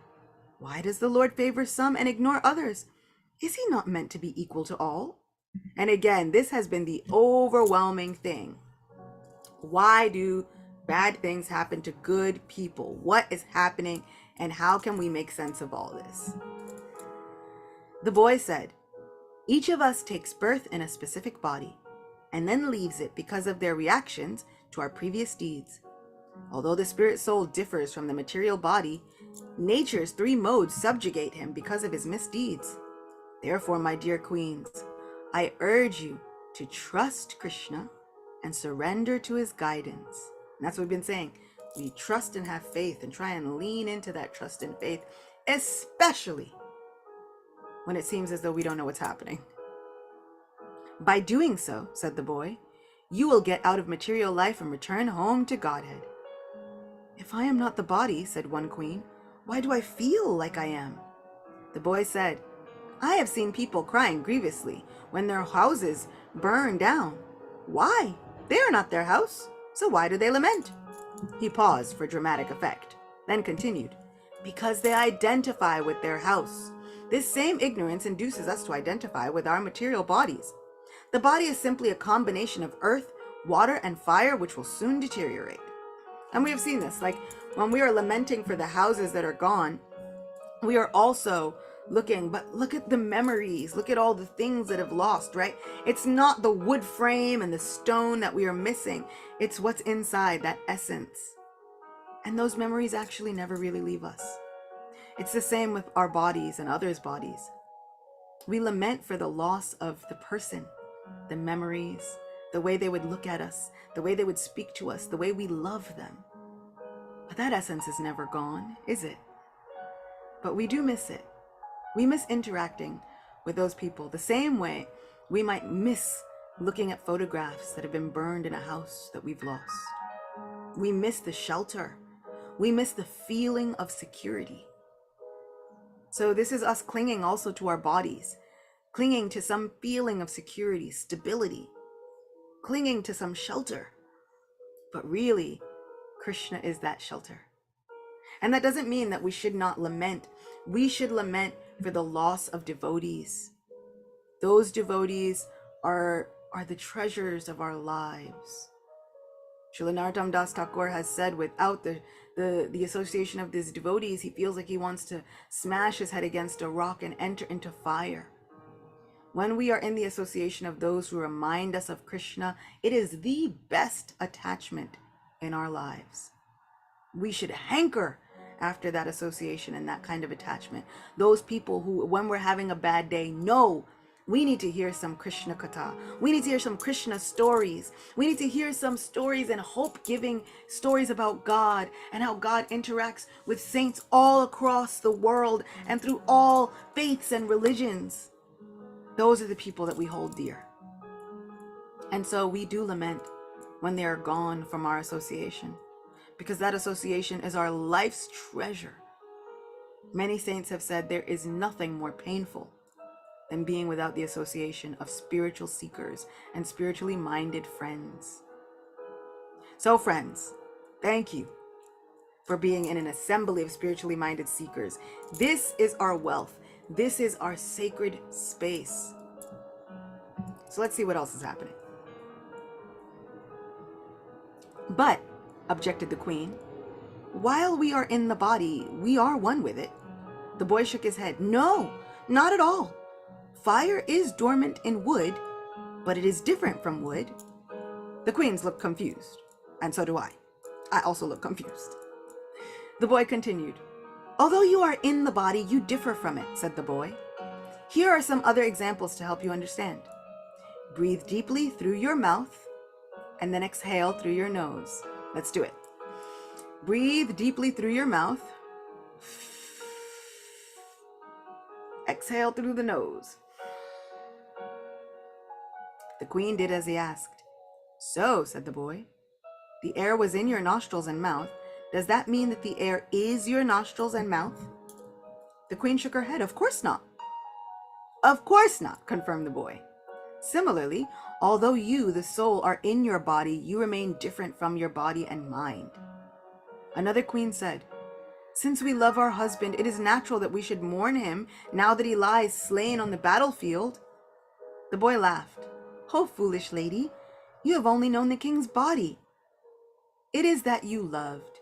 "Why does the Lord favor some and ignore others? Is he not meant to be equal to all?" And again, this has been the overwhelming thing. Why do bad things happen to good people? What is happening, and how can we make sense of all this? The boy said, "Each of us takes birth in a specific body, and then leaves it because of their reactions to our previous deeds. Although the spirit soul differs from the material body, nature's three modes subjugate him because of his misdeeds. Therefore, my dear queens, I urge you to trust Krishna and surrender to his guidance. And that's what we've been saying. We trust and have faith and try and lean into that trust and faith, especially when it seems as though we don't know what's happening. By doing so, said the boy, you will get out of material life and return home to Godhead. If I am not the body, said one queen, why do I feel like I am? The boy said, I have seen people crying grievously when their houses burn down. Why? They are not their house, so why do they lament? He paused for dramatic effect, then continued, because they identify with their house. This same ignorance induces us to identify with our material bodies. The body is simply a combination of earth, water, and fire, which will soon deteriorate. And we have seen this, like when we are lamenting for the houses that are gone, we are also looking, but look at the memories, look at all the things that have lost, right? It's not the wood frame and the stone that we are missing. It's what's inside, that essence. And those memories actually never really leave us. It's the same with our bodies and others' bodies. We lament for the loss of the person, the memories, the way they would look at us, the way they would speak to us, the way we love them. But that essence is never gone, is it? But we do miss it. We miss interacting with those people the same way we might miss looking at photographs that have been burned in a house that we've lost. We miss the shelter. We miss the feeling of security. So this is us clinging also to our bodies, clinging to some feeling of security, stability, clinging to some shelter. But really, Krishna is that shelter. And that doesn't mean that we should not lament. We should lament for the loss of devotees. Those devotees are the treasures of our lives. Srila Narottam Das Thakur has said, without the association of these devotees, he feels like he wants to smash his head against a rock and enter into fire. When we are in the association of those who remind us of Krishna, it is the best attachment in our lives. We should hanker after that association and that kind of attachment. Those people who, when we're having a bad day, know we need to hear some Krishna Katha. We need to hear some Krishna stories. We need to hear some stories and hope-giving stories about God and how God interacts with saints all across the world and through all faiths and religions. Those are the people that we hold dear. And so we do lament when they are gone from our association, because that association is our life's treasure. Many saints have said there is nothing more painful than being without the association of spiritual seekers and spiritually minded friends. So friends, thank you for being in an assembly of spiritually minded seekers. This is our wealth. This is our sacred space. So let's see what else is happening. But, objected the queen, while we are in the body, we are one with it. The boy shook his head. No, not at all. Fire is dormant in wood, but it is different from wood. The queens looked confused, and so do I. I also look confused. The boy continued. Although you are in the body, you differ from it, said the boy. Here are some other examples to help you understand. Breathe deeply through your mouth, and then exhale through your nose. Let's do it. Breathe deeply through your mouth. Exhale through the nose. The queen did as he asked. So, said the boy, the air was in your nostrils and mouth. Does that mean that the air is your nostrils and mouth? The queen shook her head. Of course not. Of course not, confirmed the boy. Similarly, although you, the soul, are in your body, you remain different from your body and mind. Another queen said, since we love our husband, it is natural that we should mourn him now that he lies slain on the battlefield. The boy laughed. Oh, foolish lady, you have only known the king's body. It is that you loved,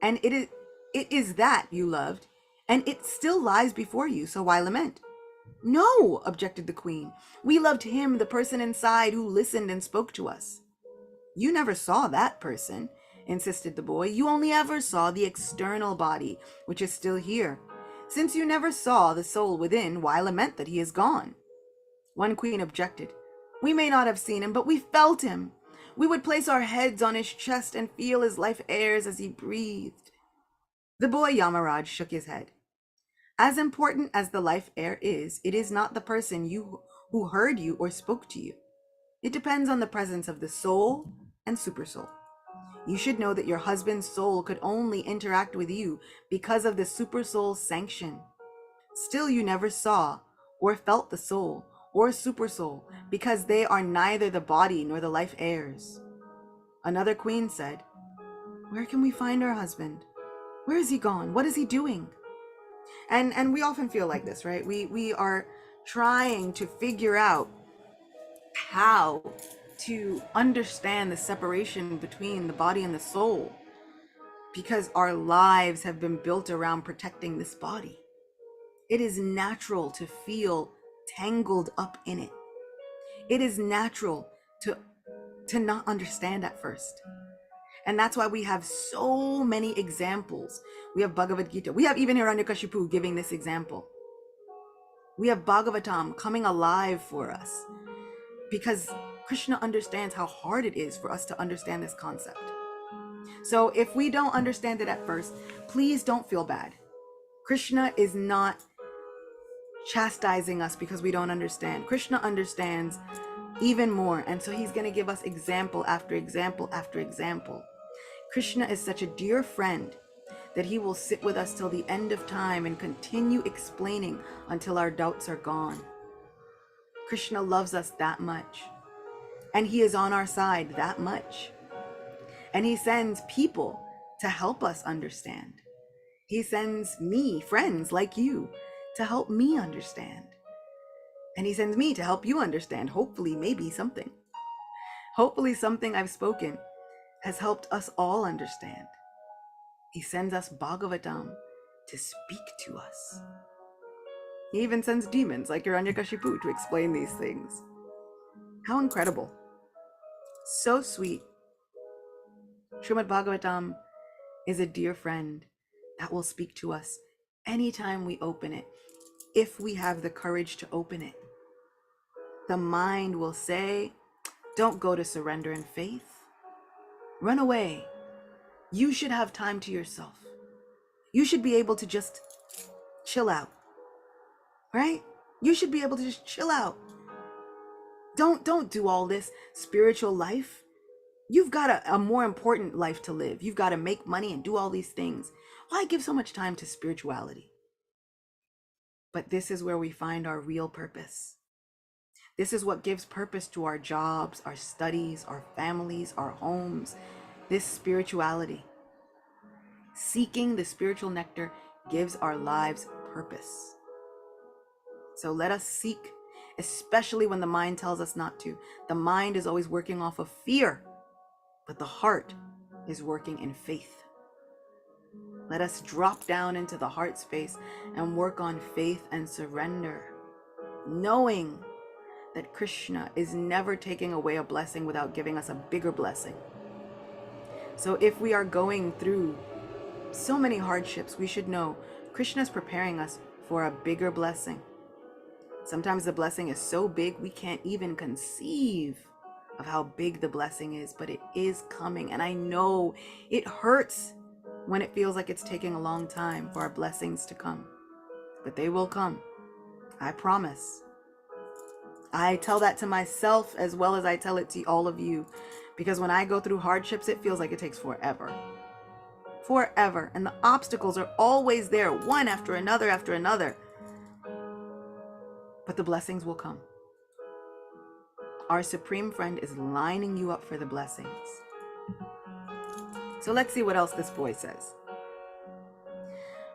and it is that you loved, and it still lies before you, so why lament? No, objected the queen. We loved him, the person inside who listened and spoke to us. You never saw that person. insisted the boy. "You only ever saw the external body, which is still here. Since you never saw the soul within, why lament that he is gone?" One queen objected. "We may not have seen him, but we felt him. We would place our heads on his chest and feel his life airs as he breathed." The boy Yamaraj shook his head. "As important as the life air is, it is not the person who heard you or spoke to you. It depends on the presence of the soul and supersoul. You should know that your husband's soul could only interact with you because of the supersoul's sanction. Still, you never saw or felt the soul or supersoul because they are neither the body nor the life heirs." Another queen said, "Where can we find our husband? Where is he gone? What is he doing?" And we often feel like this, right? We are trying to figure out how to understand the separation between the body and the soul because our lives have been built around protecting this body. It is natural to feel tangled up in it. It is natural to not understand at first. And that's why we have so many examples. We have Bhagavad Gita. We have even Hiranyakashipu giving this example. We have Bhagavatam coming alive for us because Krishna understands how hard it is for us to understand this concept. So if we don't understand it at first, please don't feel bad. Krishna is not chastising us because we don't understand. Krishna understands even more, and so he's going to give us example after example after example. Krishna is such a dear friend that he will sit with us till the end of time and continue explaining until our doubts are gone. Krishna loves us that much, and he is on our side that much, and he sends people to help us understand. He sends me, friends like you, to help me understand. And he sends me to help you understand, hopefully, maybe something. Hopefully something I've spoken has helped us all understand. He sends us Bhagavatam to speak to us. He even sends demons like Hiranyakashipu to explain these things. How incredible. So sweet. Srimad Bhagavatam is a dear friend that will speak to us anytime we open it, if we have the courage to open it. The mind will say, "Don't go to surrender in faith. Run away. You should have time to yourself. You should be able to just chill out." Right? You should be able to just chill out. Don't do all this spiritual life. You've got a more important life to live. You've got to make money and do all these things. Why give so much time to spirituality? But this is where we find our real purpose. This is what gives purpose to our jobs, our studies, our families, our homes. This spirituality. Seeking the spiritual nectar gives our lives purpose. So let us seek, especially when the mind tells us not to. The mind is always working off of fear, but the heart is working in faith. Let us drop down into the heart space and work on faith and surrender, knowing that Krishna is never taking away a blessing without giving us a bigger blessing. So if we are going through so many hardships, we should know Krishna is preparing us for a bigger blessing. Sometimes the blessing is so big we can't even conceive of how big the blessing is, but it is coming. And I know it hurts when it feels like it's taking a long time for our blessings to come, but they will come. I promise. I tell that to myself as well as I tell it to all of you, because when I go through hardships, it feels like it takes forever. Forever. And the obstacles are always there, one after another after another. But the blessings will come. Our Supreme Friend is lining you up for the blessings. So let's see what else this boy says.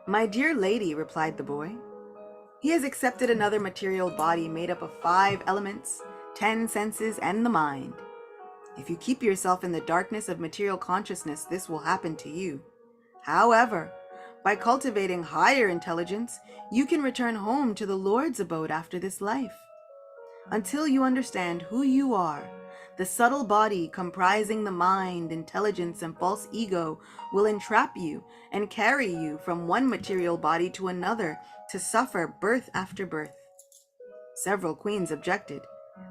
"My dear lady," replied the boy, "he has accepted another material body made up of 5 elements, 10 senses, and the mind. If you keep yourself in the darkness of material consciousness, this will happen to you. However, by cultivating higher intelligence, you can return home to the Lord's abode after this life. Until you understand who you are, The subtle body comprising the mind, intelligence, and false ego will entrap you and carry you from one material body to another to suffer birth after birth. Several queens objected.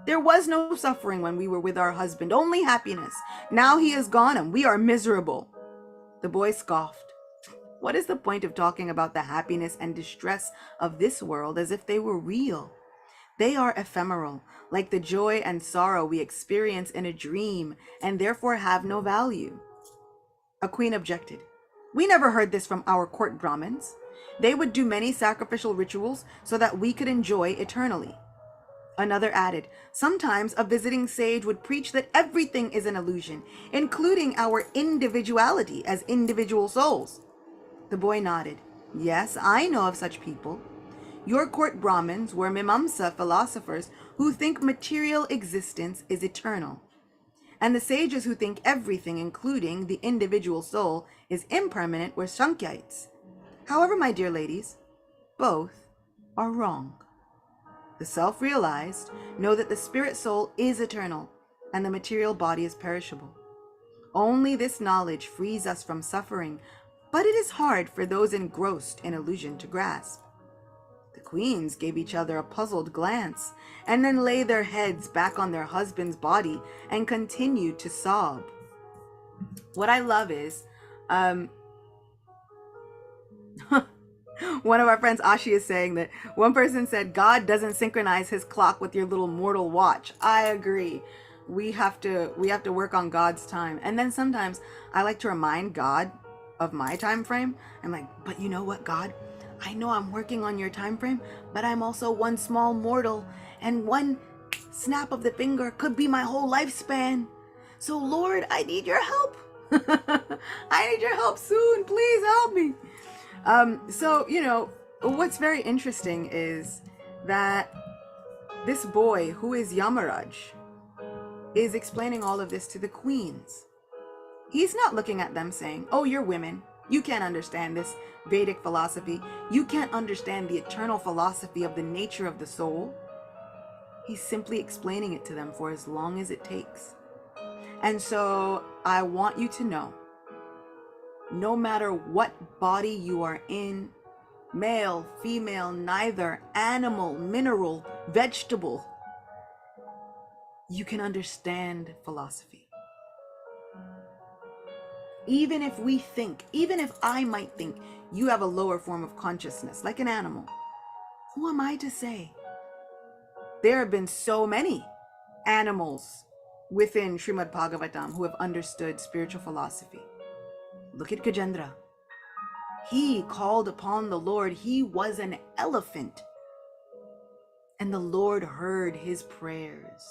There was no suffering when we were with our husband, only happiness. Now he is gone and we are miserable. The boy scoffed. What is the point of talking about the happiness and distress of this world as if they were real? They are ephemeral, like the joy and sorrow we experience in a dream, and therefore have no value. A queen objected. We never heard this from our court Brahmins. They would do many sacrificial rituals so that we could enjoy eternally. Another added, sometimes a visiting sage would preach that everything is an illusion, including our individuality as individual souls. The boy nodded. Yes, I know of such people. Your court Brahmins were Mimamsa philosophers who think material existence is eternal. And the sages who think everything, including the individual soul, is impermanent were Shankyites. However, my dear ladies, both are wrong. The self-realized know that the spirit soul is eternal and the material body is perishable. Only this knowledge frees us from suffering, but it is hard for those engrossed in illusion to grasp. The queens gave each other a puzzled glance and then lay their heads back on their husband's body and continued to sob. What I love is, one of our friends, Ashi, is saying that one person said, God doesn't synchronize his clock with your little mortal watch. I agree. We have to work on God's time. And then sometimes I like to remind God of my time frame. I'm like, but you know what, God? I know I'm working on your time frame, but I'm also one small mortal, and one snap of the finger could be my whole lifespan. So Lord, I need your help. I need your help soon. Please help me. So, you know, what's very interesting is that this boy, who is Yamaraj, is explaining all of this to the queens. He's not looking at them saying, oh, you're women. You can't understand this Vedic philosophy. You can't understand the eternal philosophy of the nature of the soul. He's simply explaining it to them for as long as it takes. And so I want you to know, no matter what body you are in, male, female, neither, animal, mineral, vegetable, you can understand philosophy. Even if we think, even if I might think you have a lower form of consciousness, like an animal, who am I to say? There have been so many animals within Srimad Bhagavatam who have understood spiritual philosophy. Look at Gajendra. He called upon the Lord. He was an elephant. And the Lord heard his prayers.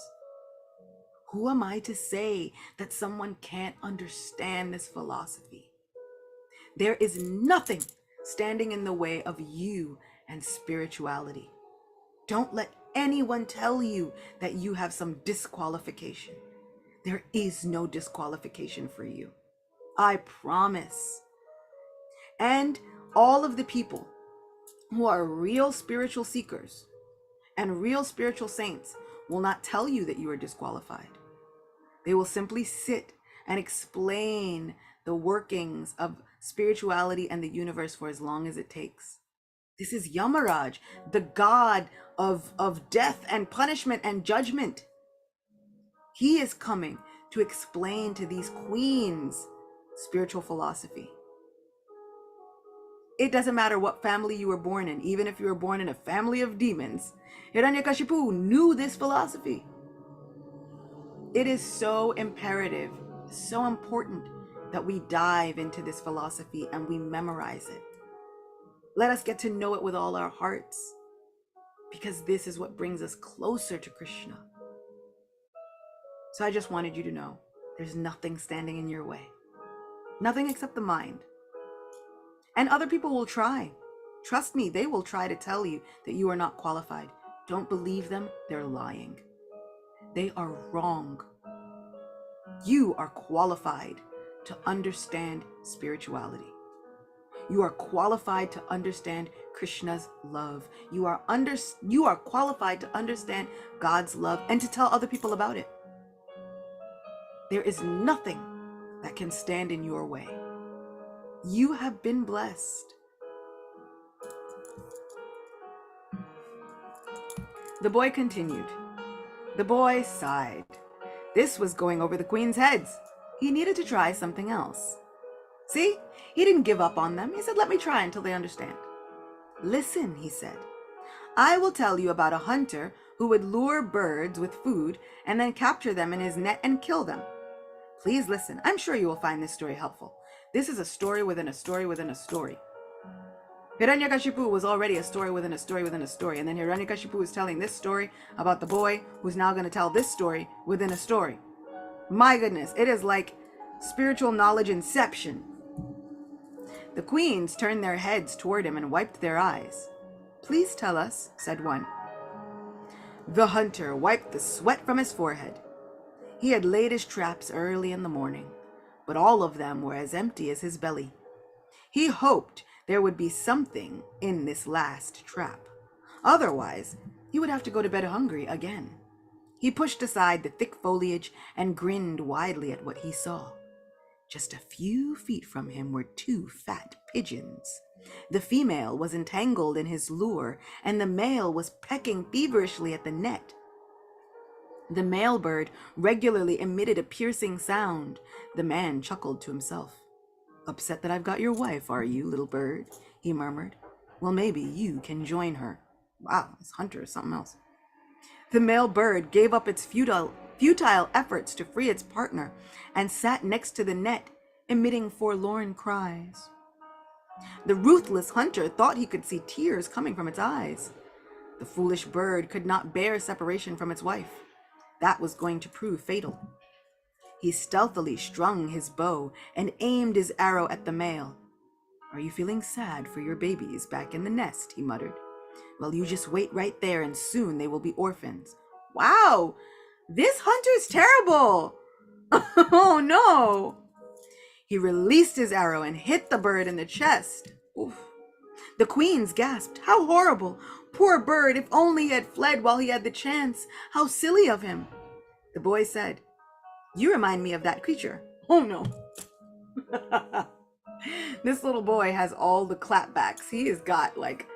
Who am I to say that someone can't understand this philosophy? There is nothing standing in the way of you and spirituality. Don't let anyone tell you that you have some disqualification. There is no disqualification for you. I promise. And all of the people who are real spiritual seekers and real spiritual saints will not tell you that you are disqualified. They will simply sit and explain the workings of spirituality and the universe for as long as it takes. This is Yamaraj, the god of death and punishment and judgment. He is coming to explain to these queens spiritual philosophy. It doesn't matter what family you were born in, even if you were born in a family of demons. Hiranyakashipu knew this philosophy. It is so imperative, so important that we dive into this philosophy and we memorize it. Let us get to know it with all our hearts, because this is what brings us closer to Krishna. So I just wanted you to know there's nothing standing in your way. Nothing except the mind. And other people will try. Trust me, they will try to tell you that you are not qualified. Don't believe them, they're lying. They are wrong. You are qualified to understand spirituality. You are qualified to understand Krishna's love. You are qualified to understand God's love and to tell other people about it. There is nothing that can stand in your way. You have been blessed. The boy continued. The boy sighed. This was going over the queen's heads. He needed to try something else. See, he didn't give up on them. He said, let me try until they understand. Listen, he said. I will tell you about a hunter who would lure birds with food and then capture them in his net and kill them. Please listen. I'm sure you will find this story helpful. This is a story within a story within a story. Hiranyakashipu was already a story within a story within a story. And then Hiranyakashipu is telling this story about the boy who's now going to tell this story within a story. My goodness, it is like spiritual knowledge inception. The queens turned their heads toward him and wiped their eyes. Please tell us, said one. The hunter wiped the sweat from his forehead. He had laid his traps early in the morning, but all of them were as empty as his belly. He hoped there would be something in this last trap. Otherwise, he would have to go to bed hungry again. He pushed aside the thick foliage and grinned widely at what he saw. Just a few feet from him were 2 fat pigeons. The female was entangled in his lure, and the male was pecking feverishly at the net. The male bird regularly emitted a piercing sound. The man chuckled to himself. Upset that I've got your wife, are you, little bird? He murmured. Well, maybe you can join her. Wow, this hunter is something else. The male bird gave up its futile efforts to free its partner and sat next to the net, emitting forlorn cries. The ruthless hunter thought he could see tears coming from its eyes. The foolish bird could not bear separation from its wife. That was going to prove fatal. He stealthily strung his bow and aimed his arrow at the male. Are you feeling sad for your babies back in the nest? He muttered. Well, you just wait right there and soon they will be orphans. Wow, this hunter's terrible. Oh no. He released his arrow and hit the bird in the chest. Oof. The queens gasped. How horrible. Poor bird, if only he had fled while he had the chance. How silly of him. The boy said, you remind me of that creature. Oh no. This little boy has all the clapbacks. He has got like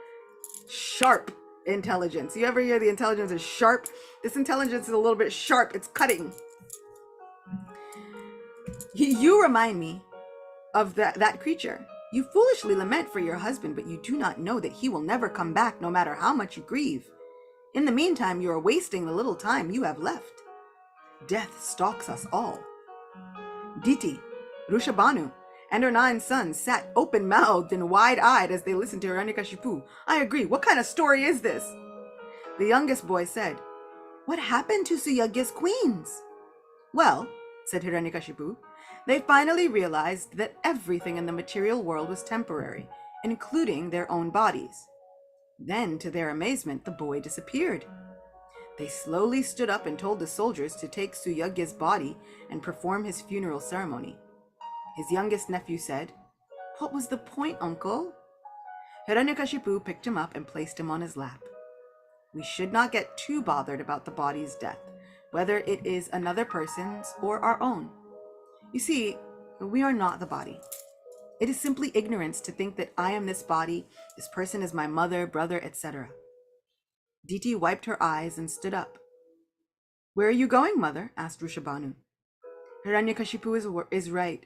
sharp intelligence. You ever hear the intelligence is sharp? This intelligence is a little bit sharp. It's cutting. You remind me of that creature. You foolishly lament for your husband, but you do not know that he will never come back no matter how much you grieve. In the meantime, you are wasting the little time you have left. Death stalks us all. Diti, Rushabanu, and her 9 sons sat open-mouthed and wide-eyed as they listened to Hiranyakashipu. I agree. What kind of story is this? The youngest boy said, what happened to Suyagya's queens? Well, said Hiranyakashipu, they finally realized that everything in the material world was temporary, including their own bodies. Then, to their amazement, the boy disappeared. They slowly stood up and told the soldiers to take Suyagya's body and perform his funeral ceremony. His youngest nephew said, what was the point, uncle? Hiranyakashipu picked him up and placed him on his lap. We should not get too bothered about the body's death, whether it is another person's or our own. You see, we are not the body. It is simply ignorance to think that I am this body, this person is my mother, brother, etc. Diti wiped her eyes and stood up. Where are you going, mother? Asked Rushabanu. Hiranyakashipu is right.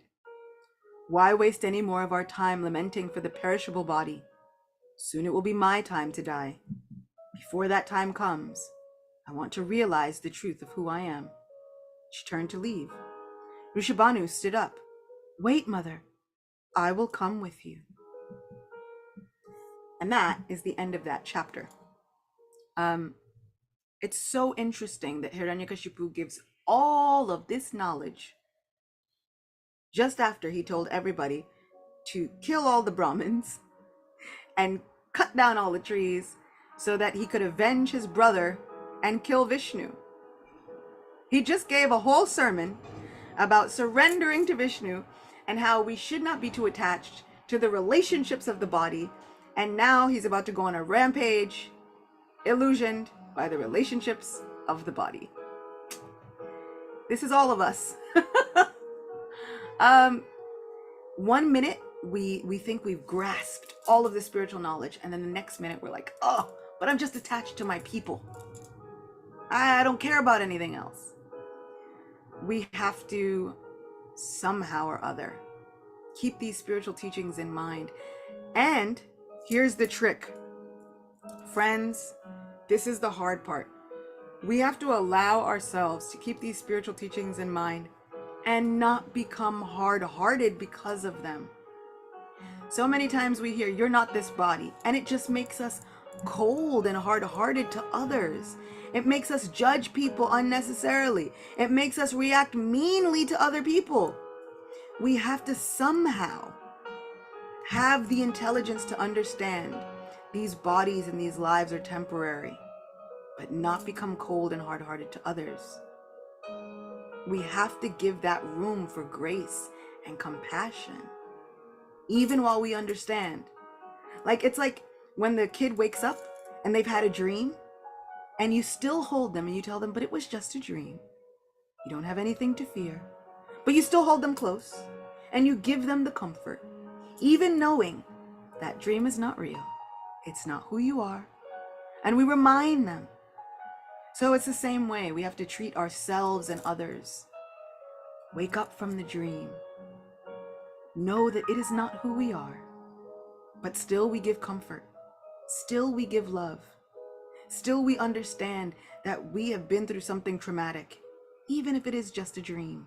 Why waste any more of our time lamenting for the perishable body? Soon it will be my time to die. Before that time comes, I want to realize the truth of who I am. She turned to leave. Rushabanu stood up. Wait, mother. I will come with you. And that is the end of that chapter. It's so interesting that Hiranyakashipu gives all of this knowledge just after he told everybody to kill all the Brahmins and cut down all the trees so that he could avenge his brother and kill Vishnu. He just gave a whole sermon about surrendering to Vishnu and how we should not be too attached to the relationships of the body. And now he's about to go on a rampage, illusioned by the relationships of the body. This is all of us. Um, 1 minute we think we've grasped all of the spiritual knowledge, and then the next minute we're like, oh, but I'm just attached to my people. I don't care about anything else. We have to somehow or other keep these spiritual teachings in mind. And here's the trick, friends, this is the hard part. We have to allow ourselves to keep these spiritual teachings in mind and not become hard-hearted because of them. So many times we hear, you're not this body, and it just makes us cold and hard-hearted to others. It makes us judge people unnecessarily. It makes us react meanly to other people. We have to somehow have the intelligence to understand these bodies and these lives are temporary, but not become cold and hard-hearted to others. We have to give that room for grace and compassion, even while we understand. Like, it's like when the kid wakes up and they've had a dream, and you still hold them and you tell them, but it was just a dream. You don't have anything to fear. But you still hold them close and you give them the comfort, even knowing that dream is not real. It's not who you are. And we remind them. So it's the same way. We have to treat ourselves and others. Wake up from the dream. Know that it is not who we are, but still we give comfort. Still we give love. Still we understand that we have been through something traumatic, even if it is just a dream,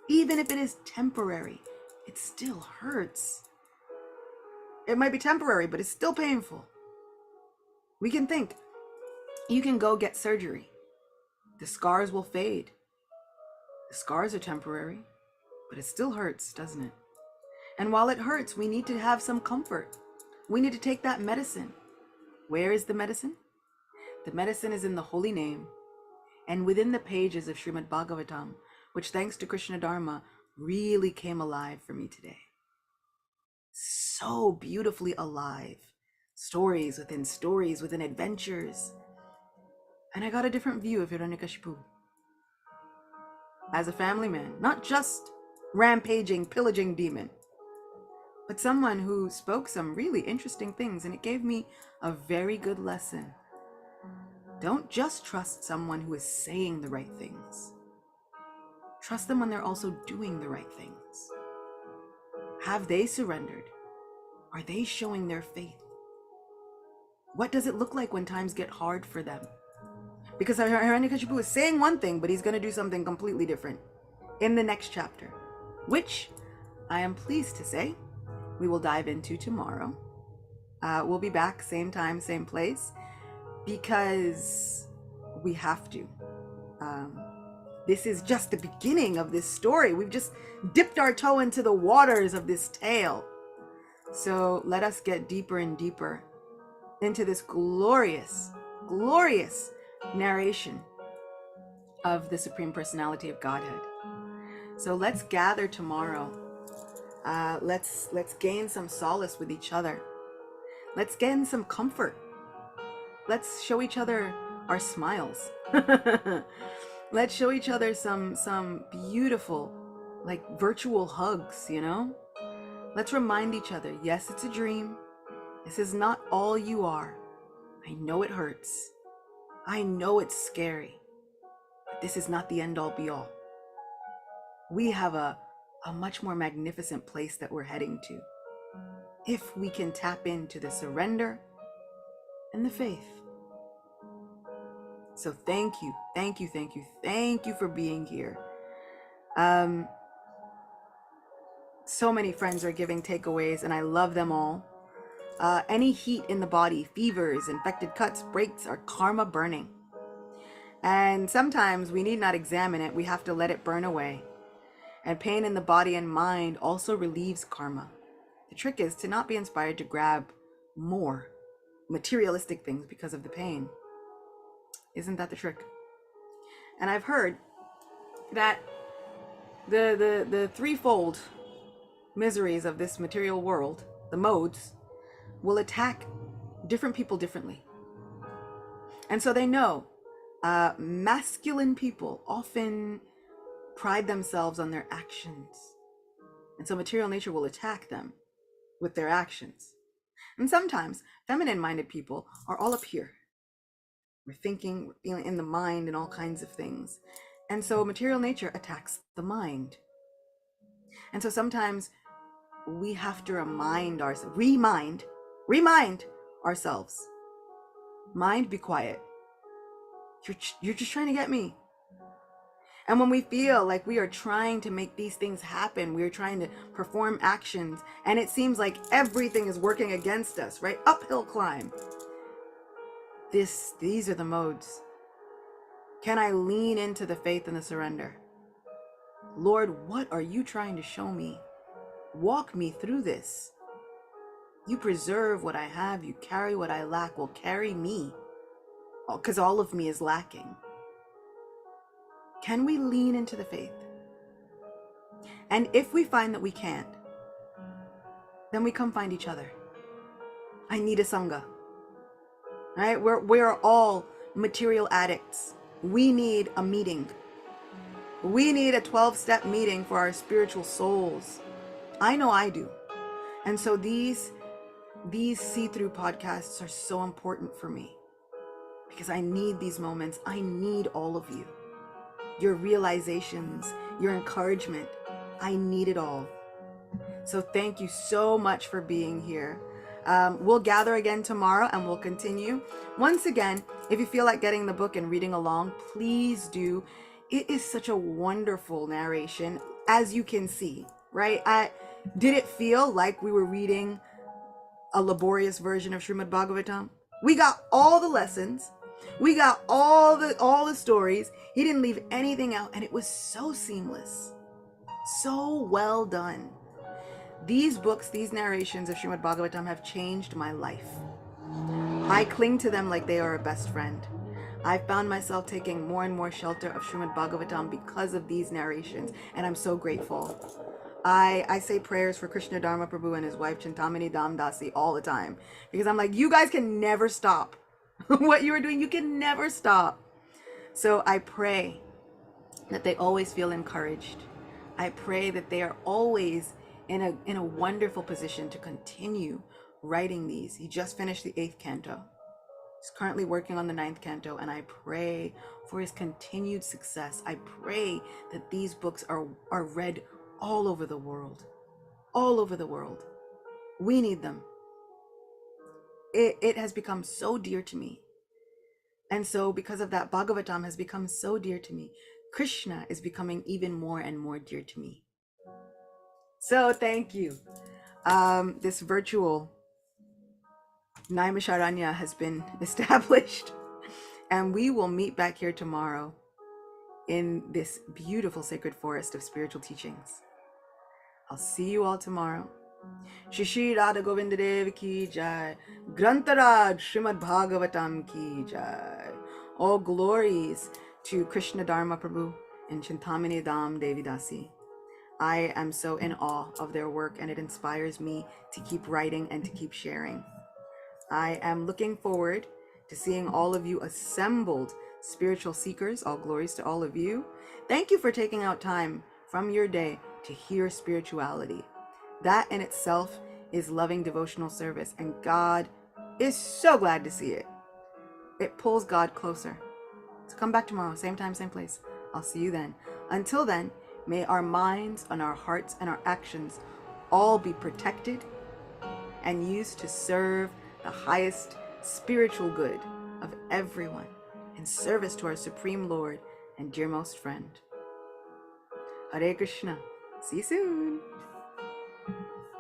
even if it is temporary, it still hurts. It might be temporary, but it's still painful. We can think, you can go get surgery. The scars will fade. The scars are temporary, but it still hurts, doesn't it? And while it hurts, we need to have some comfort. We need to take that medicine. Where is the medicine? The medicine is in the holy name and within the pages of Srimad Bhagavatam, which thanks to Krishna Dharma really came alive for me today. So beautifully alive. Stories within adventures. And I got a different view of Hiranyakashipu. As a family man, not just rampaging, pillaging demon, but someone who spoke some really interesting things, and it gave me a very good lesson. Don't just trust someone who is saying the right things. Trust them when they're also doing the right things. Have they surrendered? Are they showing their faith? What does it look like when times get hard for them? Because Hiranyakashipu is saying one thing, but he's going to do something completely different in the next chapter, which I am pleased to say we will dive into tomorrow. We'll be back same time, same place, because we have to. This is just the beginning of this story. We've just dipped our toe into the waters of this tale. So let us get deeper and deeper into this glorious, glorious narration of the Supreme Personality of Godhead. So let's gather tomorrow. Let's gain some solace with each other. Let's gain some comfort. Let's show each other our smiles. Let's show each other some beautiful, like, virtual hugs, you know? Let's remind each other, yes, it's a dream. This is not all you are. I know it hurts. I know it's scary. But this is not the end all be all. We have a much more magnificent place that we're heading to, if we can tap into the surrender and the faith. So thank you for being here. So many friends are giving takeaways, and I love them all. Any heat in the body, fevers, infected cuts, breaks, are karma burning. And sometimes we need not examine it, we have to let it burn away. And pain in the body and mind also relieves karma. The trick is to not be inspired to grab more materialistic things because of the pain. Isn't that the trick? And I've heard that the threefold miseries of this material world, the modes, will attack different people differently. And so they know masculine people often pride themselves on their actions. And so material nature will attack them with their actions. And sometimes feminine-minded people are all up here. We're thinking, we're feeling in the mind and all kinds of things. And so material nature attacks the mind. And so sometimes we have to remind ourselves, remind ourselves. Mind, be quiet. You're just trying to get me. And when we feel like we are trying to make these things happen, we are trying to perform actions, and it seems like everything is working against us, right? Uphill climb. These are the modes. Can I lean into the faith and the surrender? Lord, what are you trying to show me? Walk me through this. You preserve what I have, you carry what I lack. Well, carry me, because all of me is lacking. Can we lean into the faith? And if we find that we can't, then we come find each other. I need a sangha, right? We're all material addicts. We need a meeting. We need a 12-step meeting for our spiritual souls. I know I do. And so these see-through podcasts are so important for me because I need these moments. I need all of you. Your realizations, your encouragement. I need it all. So thank you so much for being here. We'll gather again tomorrow and we'll continue. Once again, if you feel like getting the book and reading along, please do. It is such a wonderful narration, as you can see, right? Did it feel like we were reading a laborious version of Srimad Bhagavatam? We got all the lessons. We got all the stories. He didn't leave anything out, and it was so seamless. So well done. These books, these narrations of Srimad Bhagavatam have changed my life. I cling to them like they are a best friend. I found myself taking more and more shelter of Srimad Bhagavatam because of these narrations, and I'm so grateful. I say prayers for Krishna Dharma Prabhu and his wife Chintamani Damdasi all the time, because I'm like, you guys can never stop. What you are doing, you can never stop. So I pray that they always feel encouraged. I pray that they are always in a wonderful position to continue writing these. He just finished the 8th canto. He's currently working on the 9th canto, and I pray for his continued success. I pray that these books are read all over the world. All over the world. We need them. It has become so dear to me. And so because of that, Bhagavatam has become so dear to me. Krishna is becoming even more and more dear to me. So thank you. This virtual Naimisharanya has been established, and we will meet back here tomorrow in this beautiful sacred forest of spiritual teachings. I'll see you all tomorrow. Shri Radha Govinda Dev ki jai. Grantaraj Srimad Bhagavatam ki jai. All glories to Krishna Dharma Prabhu and Chintamani Dham Devi Dasi. I am so in awe of their work, and it inspires me to keep writing and to keep sharing. I am looking forward to seeing all of you assembled spiritual seekers. All glories to all of you. Thank you for taking out time from your day to hear spirituality. That in itself is loving devotional service, and God is so glad to see it. It pulls God closer. So come back tomorrow, same time, same place. I'll see you then. Until then, may our minds and our hearts and our actions all be protected and used to serve the highest spiritual good of everyone in service to our Supreme Lord and dearmost friend. Hare Krishna. See you soon.